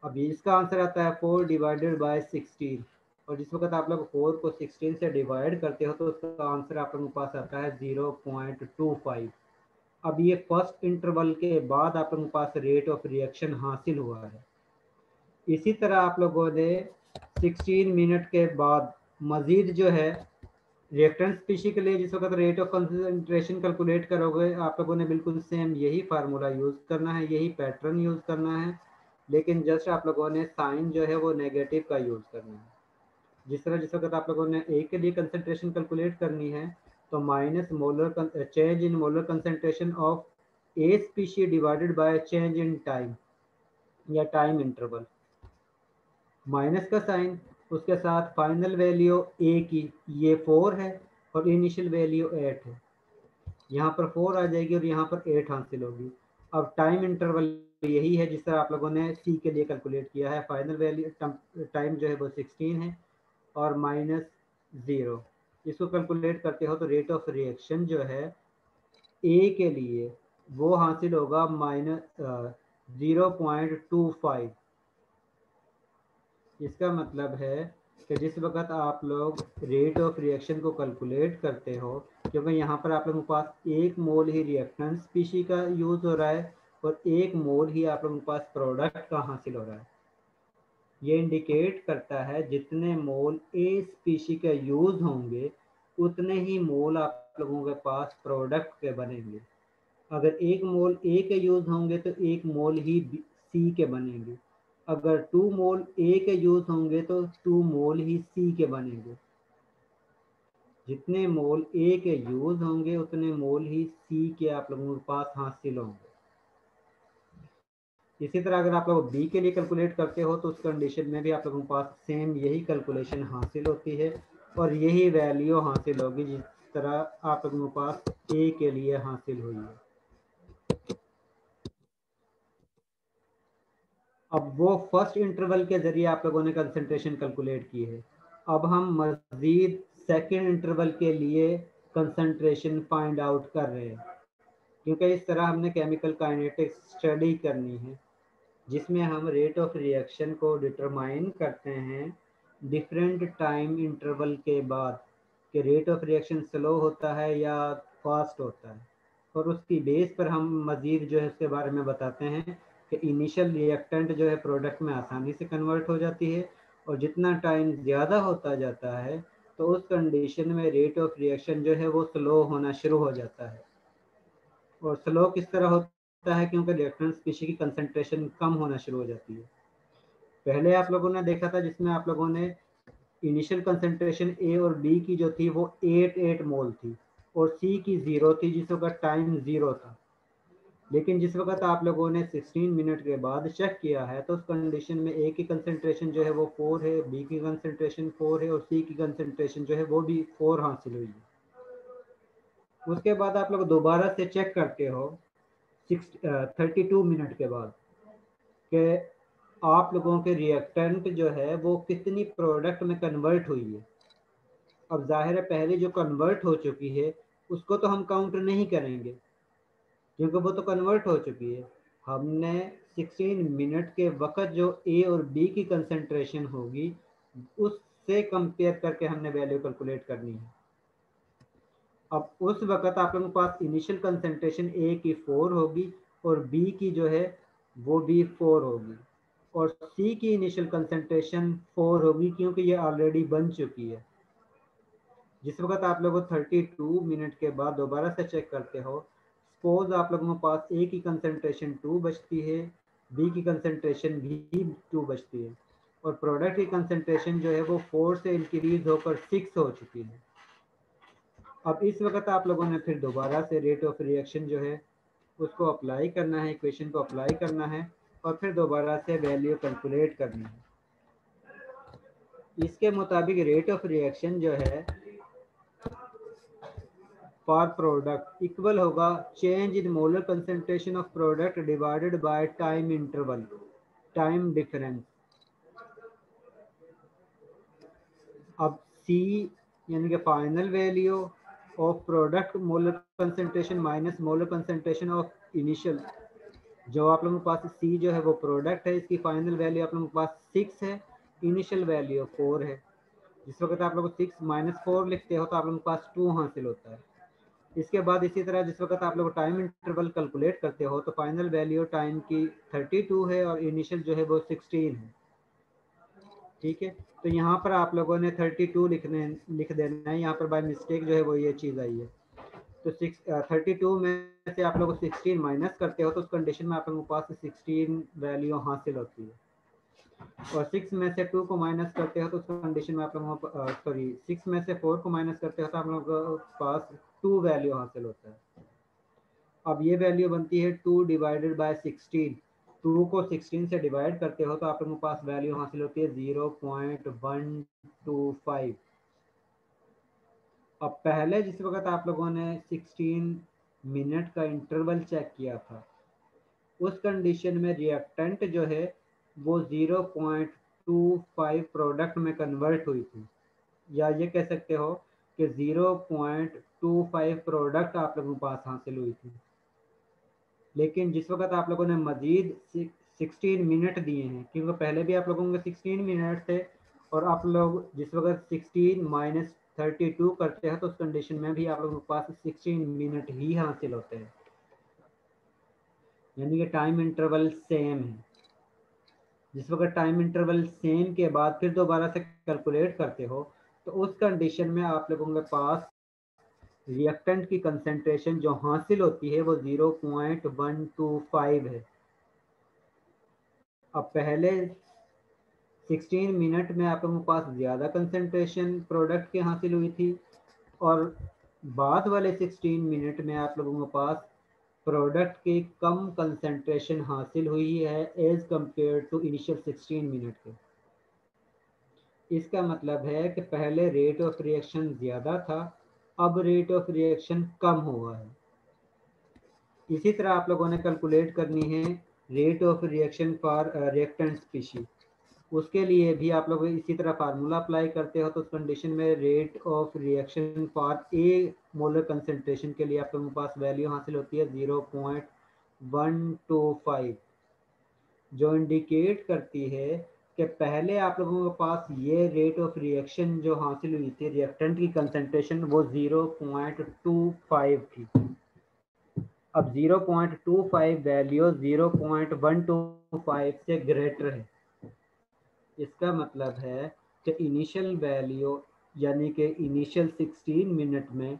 अब इसका आंसर आता है 4 डिवाइडेड बाय 16 और जिस वक्त आप लोग 4 को 16 से डिवाइड करते हो तो उसका आंसर आप लोगों के पास आता है 0.25। अब ये फर्स्ट इंटरवल के बाद आप लोगों के पास रेट ऑफ रिएक्शन हासिल हुआ है। इसी तरह आप लोगों ने 16 मिनट के बाद मजीद जो है रिएक्टेंट स्पीशी के लिए जिस वक्त रेट ऑफ कंसंट्रेशन कैलकुलेट करोगे आप लोगों ने बिल्कुल सेम यही फार्मूला यूज़ करना है, यही पैटर्न यूज़ करना है, लेकिन जस्ट आप लोगों ने साइन जो है वो नेगेटिव का यूज़ करना है। जिस वक्त आप लोगों ने ए के लिए कंसंट्रेशन कैलकुलेट करनी है तो minus molar change in molar concentration of A species divided by change in time या टाइम इंटरवल, माइनस का साइन उसके साथ फाइनल वैल्यू ए की ये 4 है और इनिशियल वैल्यू 8 है। यहाँ पर 4 आ जाएगी और यहाँ पर 8 हासिल होगी। अब टाइम इंटरवल यही है जिस तरह आप लोगों ने सी के लिए कैलकुलेट किया है। फाइनल वैल्यू टाइम जो है वो 16 है और -0। इसको कैलकुलेट करते हो तो रेट ऑफ रिएक्शन जो है ए के लिए वो हासिल होगा -0.25। इसका मतलब है कि जिस वक्त आप लोग रेट ऑफ रिएक्शन को कैलकुलेट करते हो क्योंकि यहाँ पर आप लोगों के पास 1 मोल ही रिएक्टेंट स्पीशी का यूज़ हो रहा है और 1 मोल ही आप लोगों के पास प्रोडक्ट का हासिल हो रहा है। ये इंडिकेट करता है जितने मोल ए स्पीशी के यूज़ होंगे उतने ही मोल आप लोगों के पास प्रोडक्ट के बनेंगे। अगर 1 मोल ए के यूज़ होंगे तो 1 मोल ही सी के बनेंगे। अगर 2 मोल ए के यूज़ होंगे तो 2 मोल ही सी के बनेंगे। जितने मोल ए के यूज़ होंगे उतने मोल ही सी के आप लोगों के पास हासिल होंगे। इसी तरह अगर आप लोग बी के लिए कैलकुलेट करते हो तो उस कंडीशन में भी आप लोगों के पास सेम यही कैलकुलेशन हासिल होती है और यही वैल्यू हासिल होगी जिस तरह आप लोगों के पास ए के लिए हासिल हुई है। अब वो फर्स्ट इंटरवल के जरिए आप लोगों ने कंसंट्रेशन कैलकुलेट की है। अब हम मज़ीद सेकेंड इंटरवल के लिए कंसंट्रेशन फाइंड आउट कर रहे हैं, क्योंकि इस तरह हमने केमिकल काइनेटिक्स स्टडी करनी है जिसमें हम रेट ऑफ रिएक्शन को डिटरमाइन करते हैं डिफरेंट टाइम इंटरवल के बाद कि रेट ऑफ रिएक्शन स्लो होता है या फास्ट होता है, और उसकी बेस पर हम मज़ीद जो है उसके बारे में बताते हैं कि इनिशियल रिएक्टेंट जो है प्रोडक्ट में आसानी से कन्वर्ट हो जाती है और जितना टाइम ज़्यादा होता जाता है तो उस कंडीशन में रेट ऑफ रिएक्शन जो है वो स्लो होना शुरू हो जाता है। और स्लो किस तरह होता है? क्योंकि रिएक्टेंट स्पीशी की कंसंट्रेशन कम होना शुरू हो जाती है। पहले आप लोगों ने देखा था जिसमें आप लोगों ने इनिशियल कंसंट्रेशन ए और बी की जो थी वो 8 मोल थी और सी की 0 थी जिस वक्त टाइम 0 था। लेकिन जिस वक्त आप लोगों ने 16 मिनट के बाद चेक किया है तो उस कंडीशन में ए की कंसंट्रेशन जो है वो 4 है, बी की कंसंट्रेशन 4 है और सी की कंसंट्रेशन जो है वो भी 4 हासिल हुई है। उसके बाद आप लोग दोबारा से चेक करते हो 32 मिनट के बाद कि आप लोगों के रिएक्टेंट जो है वो कितनी प्रोडक्ट में कन्वर्ट हुई है। अब जाहिर है पहले जो कन्वर्ट हो चुकी है उसको तो हम काउंट नहीं करेंगे क्योंकि वो तो कन्वर्ट हो चुकी है। हमने 16 मिनट के वक्त जो ए और बी की कंसंट्रेशन होगी उससे कंपेयर करके हमने वैल्यू कैलकुलेट करनी है। अब उस वक्त आप लोगों के पास इनिशियल कंसंट्रेशन ए की 4 होगी और बी की जो है वो भी 4 होगी और सी की इनिशियल कंसंट्रेशन 4 होगी क्योंकि ये ऑलरेडी बन चुकी है। जिस वक्त आप लोगों 32 मिनट के बाद दोबारा से चेक करते हो, सपोज आप लोगों के पास ए की कंसंट्रेशन 2 बचती है, बी की कंसंट्रेशन भी 2 बचती है और प्रोडक्ट की कंसंट्रेशन जो है वो 4 से इंक्रीज होकर 6 हो चुकी है। अब इस वक्त आप लोगों ने फिर दोबारा से रेट ऑफ रिएक्शन जो है उसको अप्लाई करना है, इक्वेशन को अप्लाई करना है और फिर दोबारा से वैल्यू कैलकुलेट करनी है। इसके मुताबिक रेट ऑफ रिएक्शन जो है फॉर प्रोडक्ट इक्वल होगा change in molar concentration of product divided by time interval, time difference. अब सी यानी कि final value of product molar concentration minus molar concentration of initial, जो आप लोगों के पास सी जो है वो प्रोडक्ट है, इसकी फाइनल वैल्यू आप लोगों के पास 6 है, इनिशियल वैल्यू 4 है। जिस वक्त आप लोग 6 - 4 लिखते हो तो आप लोगों के पास 2 हासिल होता है। इसके बाद इसी तरह जिस वक्त आप लोग टाइम इंटरवल कैलकुलेट करते हो तो फाइनल वैल्यू टाइम की 32 है और इनिशियल जो है वो 16 है। ठीक है, तो यहाँ पर आप लोगों ने 32 लिख देना है। यहाँ पर बाय मिस्टेक जो है वो ये चीज़ आई है। तो 32 में से आप लोग 16 माइनस करते हो तो उस कंडीशन में आप लोगों के पास 16 वैल्यू हासिल होती है और 6 में से 2 को माइनस करते हो तो उस कंडीशन में आप लोगों को 6 में से 4 को माइनस करते हो तो आप लोगों के पास 2 वैल्यू हासिल होता है। अब ये वैल्यू बनती है 2 डिवाइडेड बाय 16। 2 को 16 से डिवाइड करते हो तो आप लोगों के पास वैल्यू हासिल होती है 0.125। अब पहले जिस वक्त आप लोगों ने 16 मिनट का इंटरवल चेक किया था उस कंडीशन में रिएक्टेंट जो है वो 0.25 प्रोडक्ट में कन्वर्ट हुई थी, या ये कह सकते हो कि 0.25 प्रोडक्ट आप लोगों के पास हासिल हुई थी। लेकिन जिस वक्त आप लोगों ने मजीद 16 मिनट दिए हैं, क्योंकि पहले भी आप लोगों के 16 मिनट थे और आप लोग जिस वक्त 16 - 32 करते हैं तो उस कंडीशन में भी आप लोगों के पास 16 मिनट ही हासिल होते हैं। यानी कि टाइम इंटरवल सेम है। जिस वक्त टाइम इंटरवल सेम के बाद फिर दोबारा से कैलकुलेट करते हो तो उस कंडीशन में आप लोगों के पास रिएक्टेंट की कंसंट्रेशन जो हासिल होती है वो 0.125 है। अब पहले 16 मिनट में आप लोगों के पास ज़्यादा कंसंट्रेशन प्रोडक्ट की हासिल हुई थी और बाद वाले 16 मिनट में आप लोगों के पास प्रोडक्ट की कम कंसंट्रेशन हासिल हुई है as compare to initial 16 minute के। इसका मतलब है कि पहले रेट ऑफ रिएक्शन ज़्यादा था, अब रेट ऑफ रिएक्शन कम हुआ है। इसी तरह आप लोगों ने कैलकुलेट करनी है rate of reaction for reactant species. उसके लिए भी आप लोग इसी तरह फार्मूला अप्लाई करते हो तो उस कंडीशन में rate of reaction for a molar concentration के लिए आप लोगों के पास वैल्यू हासिल होती है 0.125, जो इंडिकेट करती है कि पहले आप लोगों के पास ये रेट ऑफ रिएक्शन जो हासिल हुई थी रिएक्टेंट की कंसंट्रेशन वो 0.25 थी। अब 0.25 वैल्यू 0.125 से ग्रेटर है। इसका मतलब है कि इनिशियल वैल्यू यानी कि इनिशियल 16 मिनट में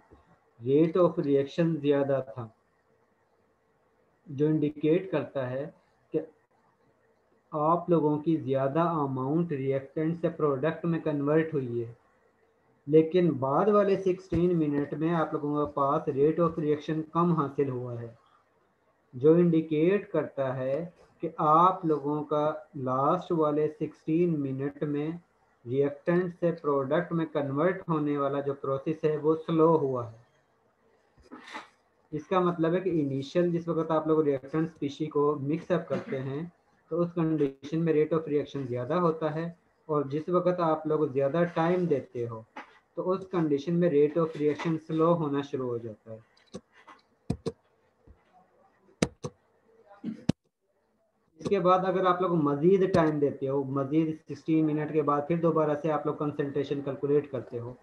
रेट ऑफ रिएक्शन ज़्यादा था, जो इंडिकेट करता है कि आप लोगों की ज़्यादा अमाउंट रिएक्टेंट से प्रोडक्ट में कन्वर्ट हुई है। लेकिन बाद वाले 16 मिनट में आप लोगों के पास रेट ऑफ रिएक्शन कम हासिल हुआ है, जो इंडिकेट करता है कि आप लोगों का लास्ट वाले 16 मिनट में रिएक्टेंट से प्रोडक्ट में कन्वर्ट होने वाला जो प्रोसेस है वो स्लो हुआ है। इसका मतलब है कि इनिशियल जिस वक्त आप लोग रिएक्टेंट स्पीशी को मिक्सअप करते हैं तो उस कंडीशन में रेट ऑफ रिएक्शन ज़्यादा होता है, और जिस वक्त आप लोग ज़्यादा टाइम देते हो तो उस कंडीशन में रेट ऑफ रिएक्शन स्लो होना शुरू हो जाता है। इसके बाद अगर आप लोग मज़ीद टाइम देते हो, मज़ीद 16 मिनट के बाद फिर दोबारा से आप लोग कंसंट्रेशन कैलकुलेट करते हो,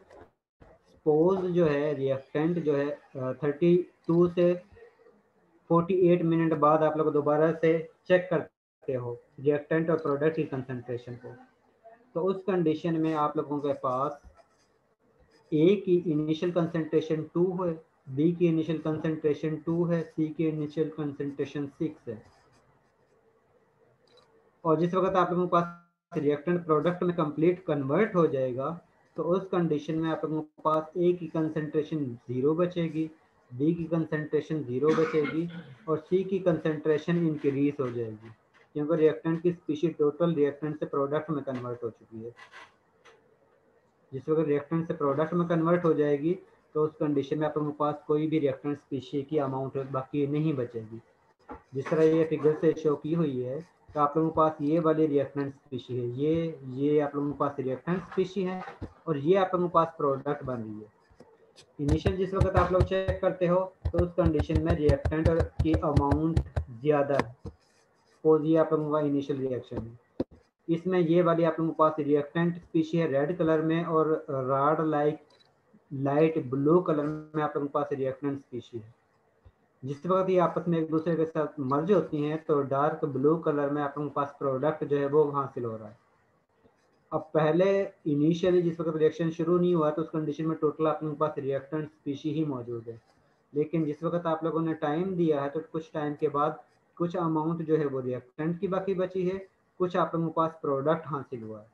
सपोज जो है रिएक्टेंट जो है 32 से 48 मिनट बाद आप लोग दोबारा से चेक करते हो रिएक्टेंट और प्रोडक्ट की कंसंट्रेशन को, तो उस कंडीशन में आप लोगों के पास ए की इनिशियल कंसंट्रेशन 2 है, बी की इनिशियल कंसंट्रेशन 2 है, सी की इनिशियल कंसंट्रेशन 6 है। और जिस वक्त आप लोगों के पास रिएक्टेंट प्रोडक्ट में कंप्लीट कन्वर्ट हो जाएगा तो उस कंडीशन में आप लोगों के पास ए की कंसंट्रेशन 0 बचेगी, बी की कंसंट्रेशन 0 बचेगी और सी की कंसंट्रेशन इंक्रीज हो जाएगी, क्योंकि रिएक्टेंट की स्पीशीज टोटल रिएक्टेंट से प्रोडक्ट में कन्वर्ट हो चुकी है। जिस वक्त रिएक्टेंट से प्रोडक्ट में कन्वर्ट हो जाएगी तो उस कंडीशन में आप लोगों के पास कोई भी रिएक्टेंट स्पीशी की अमाउंट बाकी नहीं बचेगी। जिस तरह ये फिगर से शो की हुई है तो आप लोगों के पास ये वाली रिएक्टेंट स्पीशी है, ये आप लोगों के पास रिएक्टेंट स्पीशी है और ये आप लोगों के पास प्रोडक्ट बन रही है। इनिशियल जिस वक्त आप लोग चेक करते हो तो उस कंडीशन में रिएक्टेंट की अमाउंट ज़्यादा है, सपोज ये आप लोगों का इनिशियल रिएक्शन है। इसमें ये वाली आप लोगों के पास रिएक्टेंट स्पीशी है रेड कलर में और rod like light blue colour में आप लोगों के पास रिएक्टेंट स्पीशी है। जिस वक्त ये आपस में एक दूसरे के साथ मर्ज होती हैं तो डार्क ब्लू कलर में आप लोगों के पास प्रोडक्ट जो है वो हासिल हो रहा है। अब पहले इनिशियली जिस वक्त रिएक्शन शुरू नहीं हुआ तो उस कंडीशन में टोटल आप लोगों के पास रिएक्टेंट स्पीशी ही मौजूद है, लेकिन जिस वक्त आप लोगों ने टाइम दिया है तो कुछ टाइम के बाद कुछ अमाउंट जो है वो रिएक्टेंट की बाकी बची है, कुछ आप लोगों के पास प्रोडक्ट हासिल हुआ है।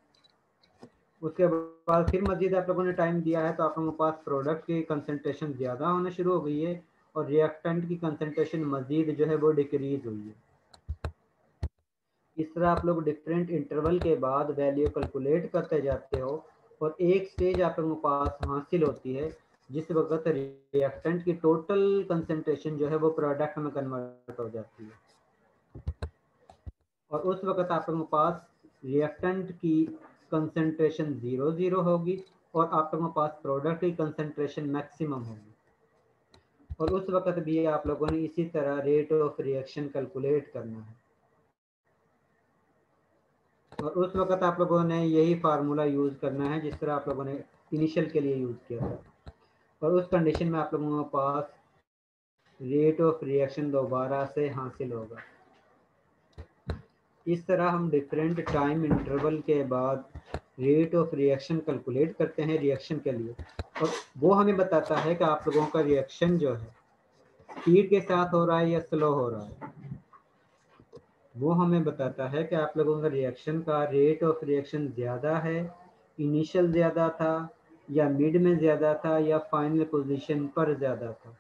उसके बाद फिर मजीद आप लोगों ने टाइम दिया है तो आप लोगों के पास प्रोडक्ट की कंसंट्रेशन ज़्यादा होना शुरू हो गई है और रिएक्टेंट की कंसंट्रेशन मजीद जो है वो डिक्रीज हुई है। इस तरह आप लोग डिफरेंट इंटरवल के बाद वैल्यू कैलकुलेट करते जाते हो और एक स्टेज आप लोगों के पास हासिल होती है जिस वक्त रिएक्टेंट की टोटल कंसंट्रेशन जो है वो प्रोडक्ट में कन्वर्ट हो जाती है और उस वक्त आप लोगों के पास रिएक्टेंट की कंसंट्रेशन 0 होगी और आप लोगों के पास प्रोडक्ट की कंसंट्रेशन मैक्सिमम होगी। और उस वक्त भी आप लोगों ने इसी तरह रेट ऑफ रिएक्शन कैलकुलेट करना है और उस वक्त आप लोगों ने यही फार्मूला यूज़ करना है जिस तरह आप लोगों ने इनिशियल के लिए यूज़ किया था। और उस कंडीशन में आप लोगों के पास रेट ऑफ रिएक्शन दोबारा से हासिल होगा। इस तरह हम डिफरेंट टाइम इंटरवल के बाद रेट ऑफ रिएक्शन कैलकुलेट करते हैं रिएक्शन के लिए, और वो हमें बताता है कि आप लोगों का रिएक्शन जो है स्पीड के साथ हो रहा है या स्लो हो रहा है। वो हमें बताता है कि आप लोगों का रिएक्शन का रेट ऑफ रिएक्शन ज़्यादा है, इनिशियल ज़्यादा था, या मिड में ज़्यादा था, या फाइनल पोजीशन पर ज़्यादा था।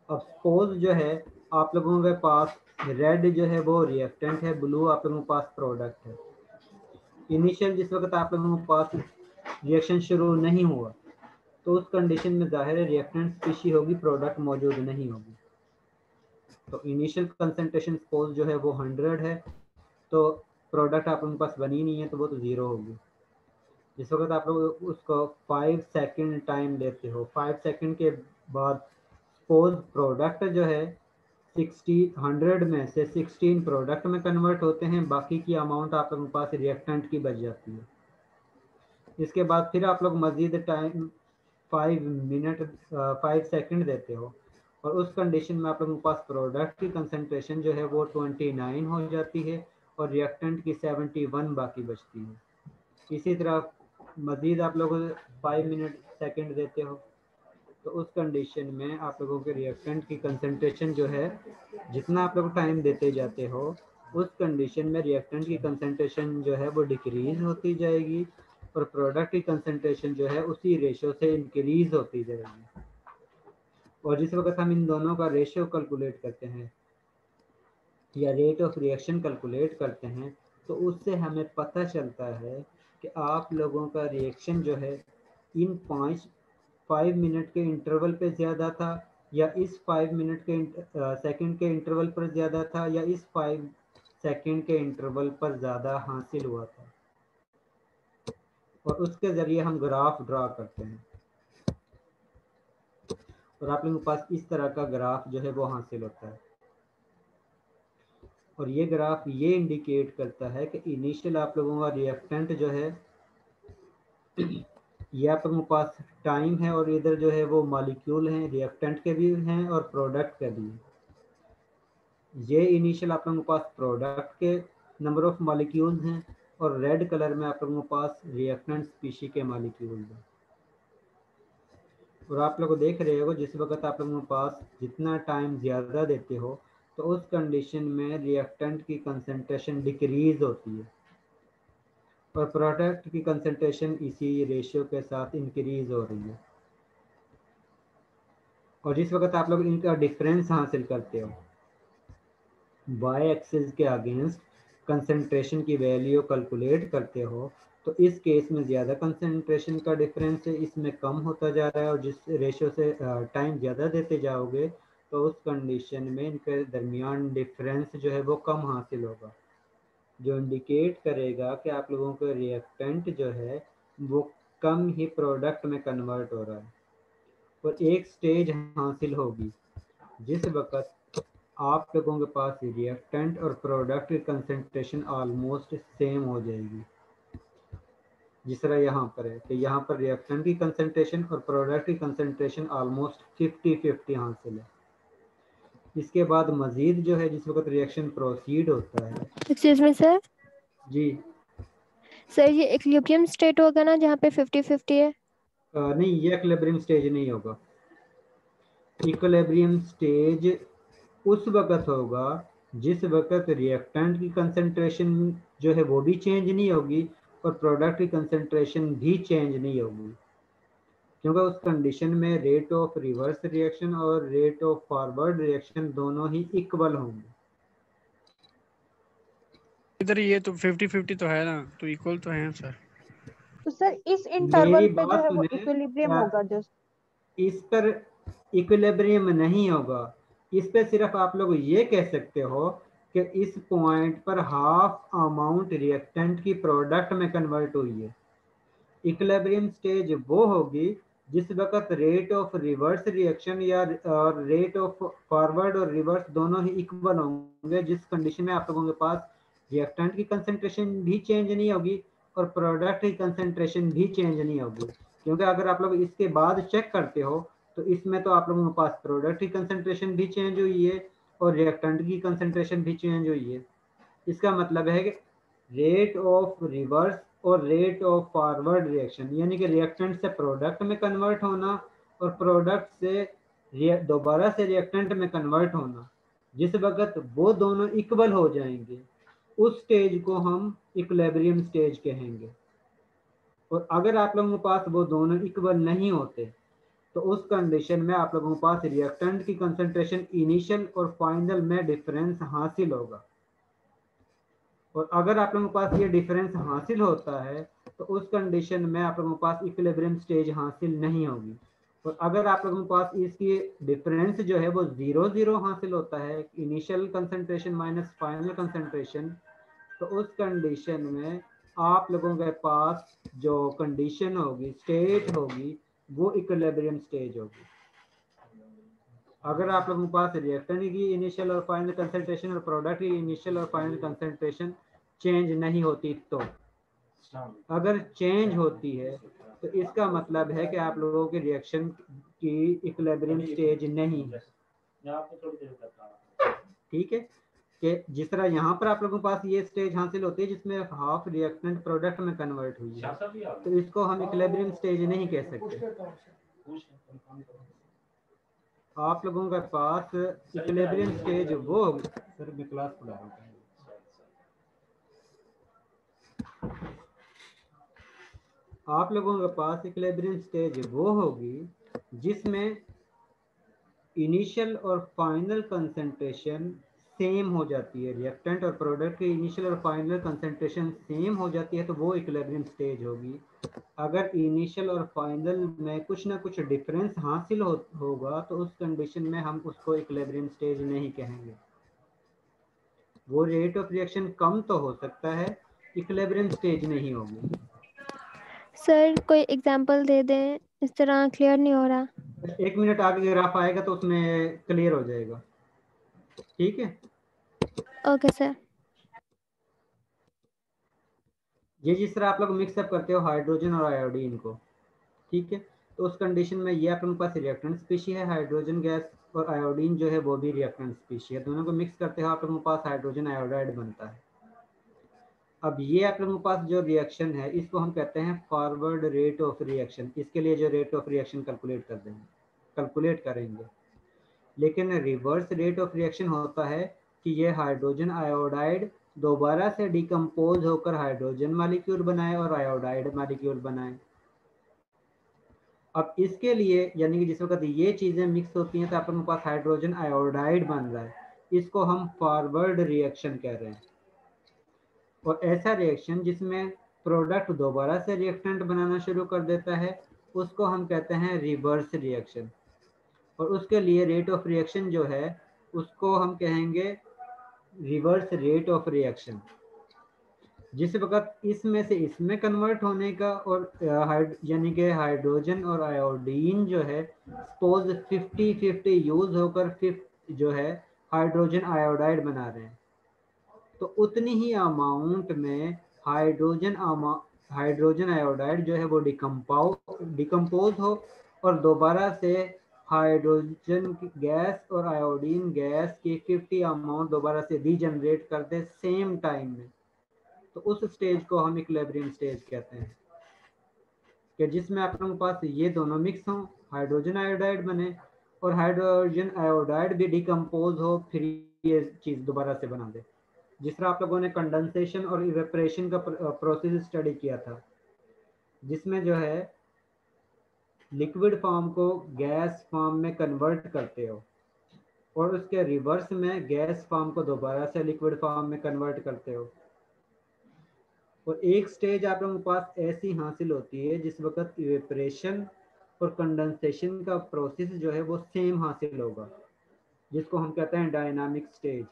अब सपोज जो है आप लोगों के पास रेड जो है वो रिएक्टेंट है, ब्लू आप लोगों के पास प्रोडक्ट है। इनिशियल जिस वक्त आप लोगों के पास रिएक्शन शुरू नहीं हुआ तो उस कंडीशन में जाहिर है रिएक्टेंट स्पीशी होगी, प्रोडक्ट मौजूद नहीं होगी। तो इनिशियल कंसंट्रेशन सपोज जो है वो 100 है, तो प्रोडक्ट आप लोगों के पास बनी नहीं है तो वो तो 0 होगी। जिस वक्त आप लोग उसको 5 सेकंड टाइम देते हो, 5 सेकंड के बाद सपोज प्रोडक्ट जो है 100 में से 16 प्रोडक्ट में कन्वर्ट होते हैं, बाकी की अमाउंट आप लोगों के पास रिएक्टेंट की बच जाती है। इसके बाद फिर आप लोग मजीद टाइम 5 सेकंड देते हो, और उस कंडीशन में आप लोगों के पास प्रोडक्ट की कंसंट्रेशन जो है वो 29 हो जाती है और रिएक्टेंट की 71 बाकी बचती है। इसी तरह मजीद आप लोग 5 सेकंड देते हो, तो उस कंडीशन में आप लोगों के रिएक्टेंट की कंसंट्रेशन जो है, जितना आप लोग टाइम देते जाते हो उस कंडीशन में रिएक्टेंट की कंसंट्रेशन जो है वो डिक्रीज होती जाएगी, और प्रोडक्ट की कंसंट्रेशन जो है उसी रेशो से इंक्रीज होती जाएगी। और जिस वक्त हम इन दोनों का रेशियो कैलकुलेट करते हैं या रेट ऑफ रिएक्शन कैलकुलेट करते हैं, तो उससे हमें पता चलता है कि आप लोगों का रिएक्शन जो है इन 5 मिनट के इंटरवल पे ज़्यादा था, या इस 5 मिनट के सेकंड के इंटरवल पर ज़्यादा था, या इस 5 सेकंड के इंटरवल पर ज़्यादा हासिल हुआ था। और उसके ज़रिए हम ग्राफ ड्रा करते हैं, और आप लोगों के पास इस तरह का ग्राफ जो है वो हासिल होता है। और ये ग्राफ ये इंडिकेट करता है कि इनिशियल आप लोगों का रिएक्टेंट जो है ये आप लोगों के पास टाइम है, और इधर जो है वो मॉलिक्यूल हैं, रिएक्टेंट के भी हैं और प्रोडक्ट के भी हैं। ये इनिशियल आप लोगों के पास प्रोडक्ट के नंबर ऑफ मॉलिक्यूल्स हैं, और रेड कलर में आप लोगों के पास रिएक्टेंट स्पीशी के मॉलिक्यूल हैं। और आप लोग देख रहे हो जिस वक्त आप लोगों के पास जितना टाइम ज़्यादा देते हो तो उस कंडीशन में रिएक्टेंट की कंसंट्रेशन डिक्रीज होती है, और प्रोडक्ट की कंसंट्रेशन इसी रेशियो के साथ इंक्रीज हो रही है। और जिस वक्त आप लोग इनका डिफरेंस हासिल करते हो, वाई एक्सिस के अगेंस्ट कंसंट्रेशन की वैल्यू कैलकुलेट करते हो, तो इस केस में ज़्यादा कंसंट्रेशन का डिफरेंस है, इसमें कम होता जा रहा है, और जिस रेशियो से टाइम ज़्यादा देते जाओगे तो उस कंडीशन में इनके दरमियान डिफरेंस जो है वो कम हासिल होगा, जो इंडिकेट करेगा कि आप लोगों का रिएक्टेंट जो है वो कम ही प्रोडक्ट में कन्वर्ट हो रहा है। और एक स्टेज हासिल होगी जिस वक्त आप लोगों के पास रिएक्टेंट और प्रोडक्ट की कंसंट्रेशन ऑलमोस्ट सेम हो जाएगी, जिस तरह यहाँ पर है कि यहाँ पर रिएक्टेंट की कंसंट्रेशन और प्रोडक्ट की कंसंट्रेशन ऑलमोस्ट 50-50 हासिल है। इसके बाद मजीद जो है जिस वक्त रिएक्शन प्रोसीड होता है, एक्सक्यूज मी सर, जी सर ये इक्विलिब्रियम स्टेट होगा ना जहाँ पे 50-50 है? नहीं, ये इक्विलिब्रियम स्टेज नहीं होगा। इक्विलिब्रियम स्टेज उस वक्त होगा जिस वक्त रिएक्टेंट की कंसंट्रेशन जो है वो भी चेंज नहीं होगी और प्रोडक्ट की कंसंट्रेशन भी चेंज नहीं होगी, क्योंकि उस कंडीशन में रेट ऑफ रिवर्स रिएक्शन और रेट ऑफ फॉरवर्ड रिएक्शन दोनों ही इक्वल होंगे। इधर ये तो 50-50 तो है ना, तो इक्वल तो है सर। तो सर इस इंटरवल मेरी पे जो बात है वो सुने, इक्विलिब्रियम होगा जस्ट। इस पर इक्विलिब्रियम नहीं होगा, इस पे सिर्फ आप लोग ये कह सकते हो कि इस पॉइंट पर हाफ अमाउंट रिएक्टेंट की प्रोडक्ट में कन्वर्ट हुई है। इक्विलिब्रियम स्टेज वो होगी जिस वक्त रेट ऑफ रिवर्स रिएक्शन या रेट ऑफ फॉरवर्ड और रिवर्स दोनों ही इक्वल होंगे, जिस कंडीशन में आप लोगों के पास रिएक्टेंट की कंसंट्रेशन भी चेंज नहीं होगी और प्रोडक्ट की कंसंट्रेशन भी चेंज नहीं होगी। क्योंकि अगर आप लोग इसके बाद चेक करते हो तो इसमें तो आप लोगों के पास प्रोडक्ट की कंसंट्रेशन भी चेंज हुई है और रिएक्टेंट की कंसंट्रेशन भी चेंज हुई है। इसका मतलब है कि रेट ऑफ रिवर्स और रेट ऑफ फॉरवर्ड रिएक्शन, यानी कि रिएक्टेंट से प्रोडक्ट में कन्वर्ट होना और प्रोडक्ट से दोबारा से रिएक्टेंट में कन्वर्ट होना, जिस वक्त वो दोनों इक्वल हो जाएंगे उस स्टेज को हम इक्विलिब्रियम स्टेज कहेंगे। और अगर आप लोगों के पास वो दोनों इक्वल नहीं होते तो उस कंडीशन में आप लोगों के पास रिएक्टेंट की कंसंट्रेशन इनिशियल और फाइनल में डिफरेंस हासिल होगा। और अगर आप लोगों के पास ये डिफरेंस हासिल होता है तो उस कंडीशन में आप लोगों के पास इक्विलिब्रियम स्टेज हासिल नहीं होगी। और अगर आप लोगों के पास इसकी डिफरेंस जो है वो 0-0 हासिल होता है, initial concentration minus final concentration, तो उस कंडीशन में आप लोगों के पास जो कंडीशन होगी, स्टेट होगी, वो इक्विलिब्रियम स्टेज होगी। अगर आप लोगों के पास रिएक्टेंट की इनिशियल और फाइनल कंसंट्रेशन और प्रोडक्ट की इनिशियल और फाइनल कंसंट्रेशन चेंज नहीं होती, तो अगर चेंज होती है तो इसका मतलब है कि आप लोगों के रिएक्शन की इक्विलिब्रियम स्टेज नहीं है। ठीक है, कि जिस तरह यहाँ पर आप लोगों के पास ये स्टेज हासिल होती है जिसमें हाफ रिएक्टेंट प्रोडक्ट में कन्वर्ट हुई है, तो इसको हम इक्विलिब्रियम स्टेज नहीं कह सकते। आप लोगों के पास इक्विलिब्रियम स्टेज वो होगी, सर मैं क्लास पढ़ा रहा हूँ। आप लोगों के पास इक्विलिब्रियम स्टेज वो होगी जिसमें इनिशियल और फाइनल कंसंट्रेशन सेम हो जाती है, रिएक्टेंट और प्रोडक्ट की इनिशियल और फाइनल कंसंट्रेशन सेम हो जाती है, तो वो इक्विलिब्रियम स्टेज होगी। अगर इनिशियल और फाइनल में कुछ ना कुछ डिफरेंस हासिल होगा तो उस कंडीशन में हम उसको इक्विलिब्रियम स्टेज नहीं कहेंगे। वो रेट ऑफ रिएक्शन कम तो हो सकता है, इक्विलिब्रियम स्टेज नहीं होगी। सर कोई एग्जांपल दे दें, इस तरह क्लियर नहीं हो रहा। 1 मिनट आगे ग्राफ आएगा तो उसमें क्लियर हो जाएगा। ठीक है, ओके सर। ये जिस तरह आप लोग मिक्सअप करते हो हाइड्रोजन और आयोडीन को, ठीक है, तो उस कंडीशन में ये आपके पास रिएक्टेंट स्पीशी है हाइड्रोजन गैस, और आयोडीन जो है वो भी रिएक्टेंट स्पीशी है। दोनों को मिक्स करते हो आप लोगों के पास हाइड्रोजन आयोडाइड बनता है। अब ये आप लोगों के पास जो रिएक्शन है इसको हम कहते हैं फॉरवर्ड रेट ऑफ रिएक्शन। इसके लिए जो रेट ऑफ रिएक्शन कैलकुलेट करेंगे। लेकिन रिवर्स रेट ऑफ रिएक्शन होता है कि ये हाइड्रोजन आयोडाइड दोबारा से डिकम्पोज होकर हाइड्रोजन मॉलिक्यूल बनाए और आयोडाइड मॉलिक्यूल बनाए। अब इसके लिए यानी कि जिस वक्त ये चीज़ें मिक्स होती हैं तो आप लोगों के पास हाइड्रोजन आयोडाइड बन रहा है, इसको हम फॉरवर्ड रिएक्शन कह रहे हैं। और ऐसा रिएक्शन जिसमें प्रोडक्ट दोबारा से रिएक्टेंट बनाना शुरू कर देता है उसको हम कहते हैं रिवर्स रिएक्शन। और उसके लिए रेट ऑफ रिएक्शन जो है उसको हम कहेंगे रिवर्स रेट ऑफ रिएक्शन। जिस वक्त इसमें से इसमें कन्वर्ट होने का और यानी कि हाइड्रोजन और आयोडीन जो है सपोज 50-50 यूज होकर 50 जो है हाइड्रोजन आयोडाइड बना रहे हैं, तो उतनी ही अमाउंट में हाइड्रोजन आयोडाइड जो है वो डिकम्पोज हो और दोबारा से हाइड्रोजन गैस और आयोडीन गैस की 50 अमाउंट दोबारा से रीजनरेट कर दे सेम टाइम में, तो उस स्टेज को हम इक्विलिब्रियम स्टेज कहते हैं। कि जिसमें आप लोगों के पास ये दोनों मिक्स हों, हाइड्रोजन आयोडाइड बने और हाइड्रोजन आयोडाइड भी डिकम्पोज हो, फिर ये चीज़ दोबारा से बना दे। जिस तरह आप लोगों ने कंडेंसेशन और इवेपोरेशन का प्रोसेस स्टडी किया था, जिसमें जो है लिक्विड फॉर्म को गैस फॉर्म में कन्वर्ट करते हो और उसके रिवर्स में गैस फॉर्म को दोबारा से लिक्विड फॉर्म में कन्वर्ट करते हो। और एक स्टेज आप लोगों के पास ऐसी हासिल होती है जिस वक्त इवेपोरेशन और कंडेंसेशन का प्रोसेस जो है वो सेम हासिल होगा, जिसको हम कहते हैं डायनामिक स्टेज।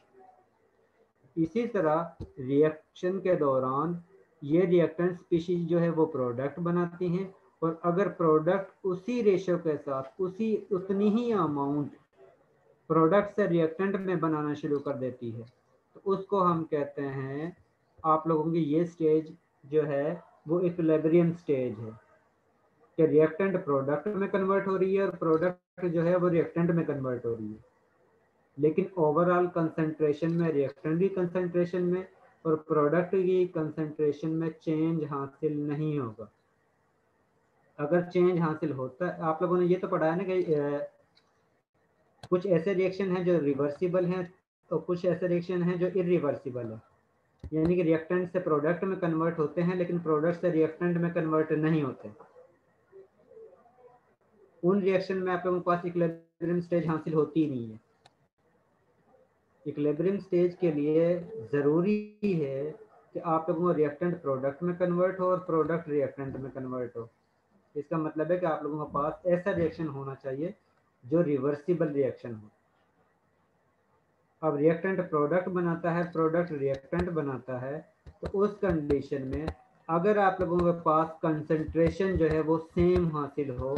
इसी तरह रिएक्शन के दौरान ये रिएक्टेंट स्पीशीज जो है वो प्रोडक्ट बनाती हैं, और अगर प्रोडक्ट उसी रेशो के साथ उतनी ही अमाउंट प्रोडक्ट से रिएक्टेंट में बनाना शुरू कर देती है, तो उसको हम कहते हैं, आप लोगों की ये स्टेज जो है वो इक्विलिब्रियम स्टेज है कि रिएक्टेंट प्रोडक्ट में कन्वर्ट हो रही है और प्रोडक्ट जो है वो रिएक्टेंट में कन्वर्ट हो रही है, लेकिन ओवरऑल कंसंट्रेशन में, रिएक्टेंट की कंसंट्रेशन में और प्रोडक्ट की कंसंट्रेशन में चेंज हासिल नहीं होगा। अगर चेंज हासिल होता है, आप लोगों ने ये तो पढ़ा है ना कि कुछ ऐसे रिएक्शन हैं जो रिवर्सिबल हैं तो कुछ ऐसे रिएक्शन हैं जो इरिवर्सिबल है, यानी कि रिएक्टेंट से प्रोडक्ट में कन्वर्ट होते हैं लेकिन प्रोडक्ट से रिएक्टेंट में कन्वर्ट नहीं होते। उन रिएक्शन में आप लोगों के पास इक्विलिब्रियम स्टेज हासिल होती ही नहीं है। इक्विलिब्रियम स्टेज के लिए ज़रूरी है कि आप लोगों को रिएक्टेंट प्रोडक्ट में कन्वर्ट हो और प्रोडक्ट रिएक्टेंट में कन्वर्ट हो। इसका मतलब है कि आप लोगों के पास ऐसा रिएक्शन होना चाहिए जो रिवर्सिबल रिएक्शन हो। अब रिएक्टेंट प्रोडक्ट बनाता है, प्रोडक्ट रिएक्टेंट बनाता है, तो उस कंडीशन में अगर आप लोगों के पास कंसंट्रेशन जो है वो सेम हासिल हो,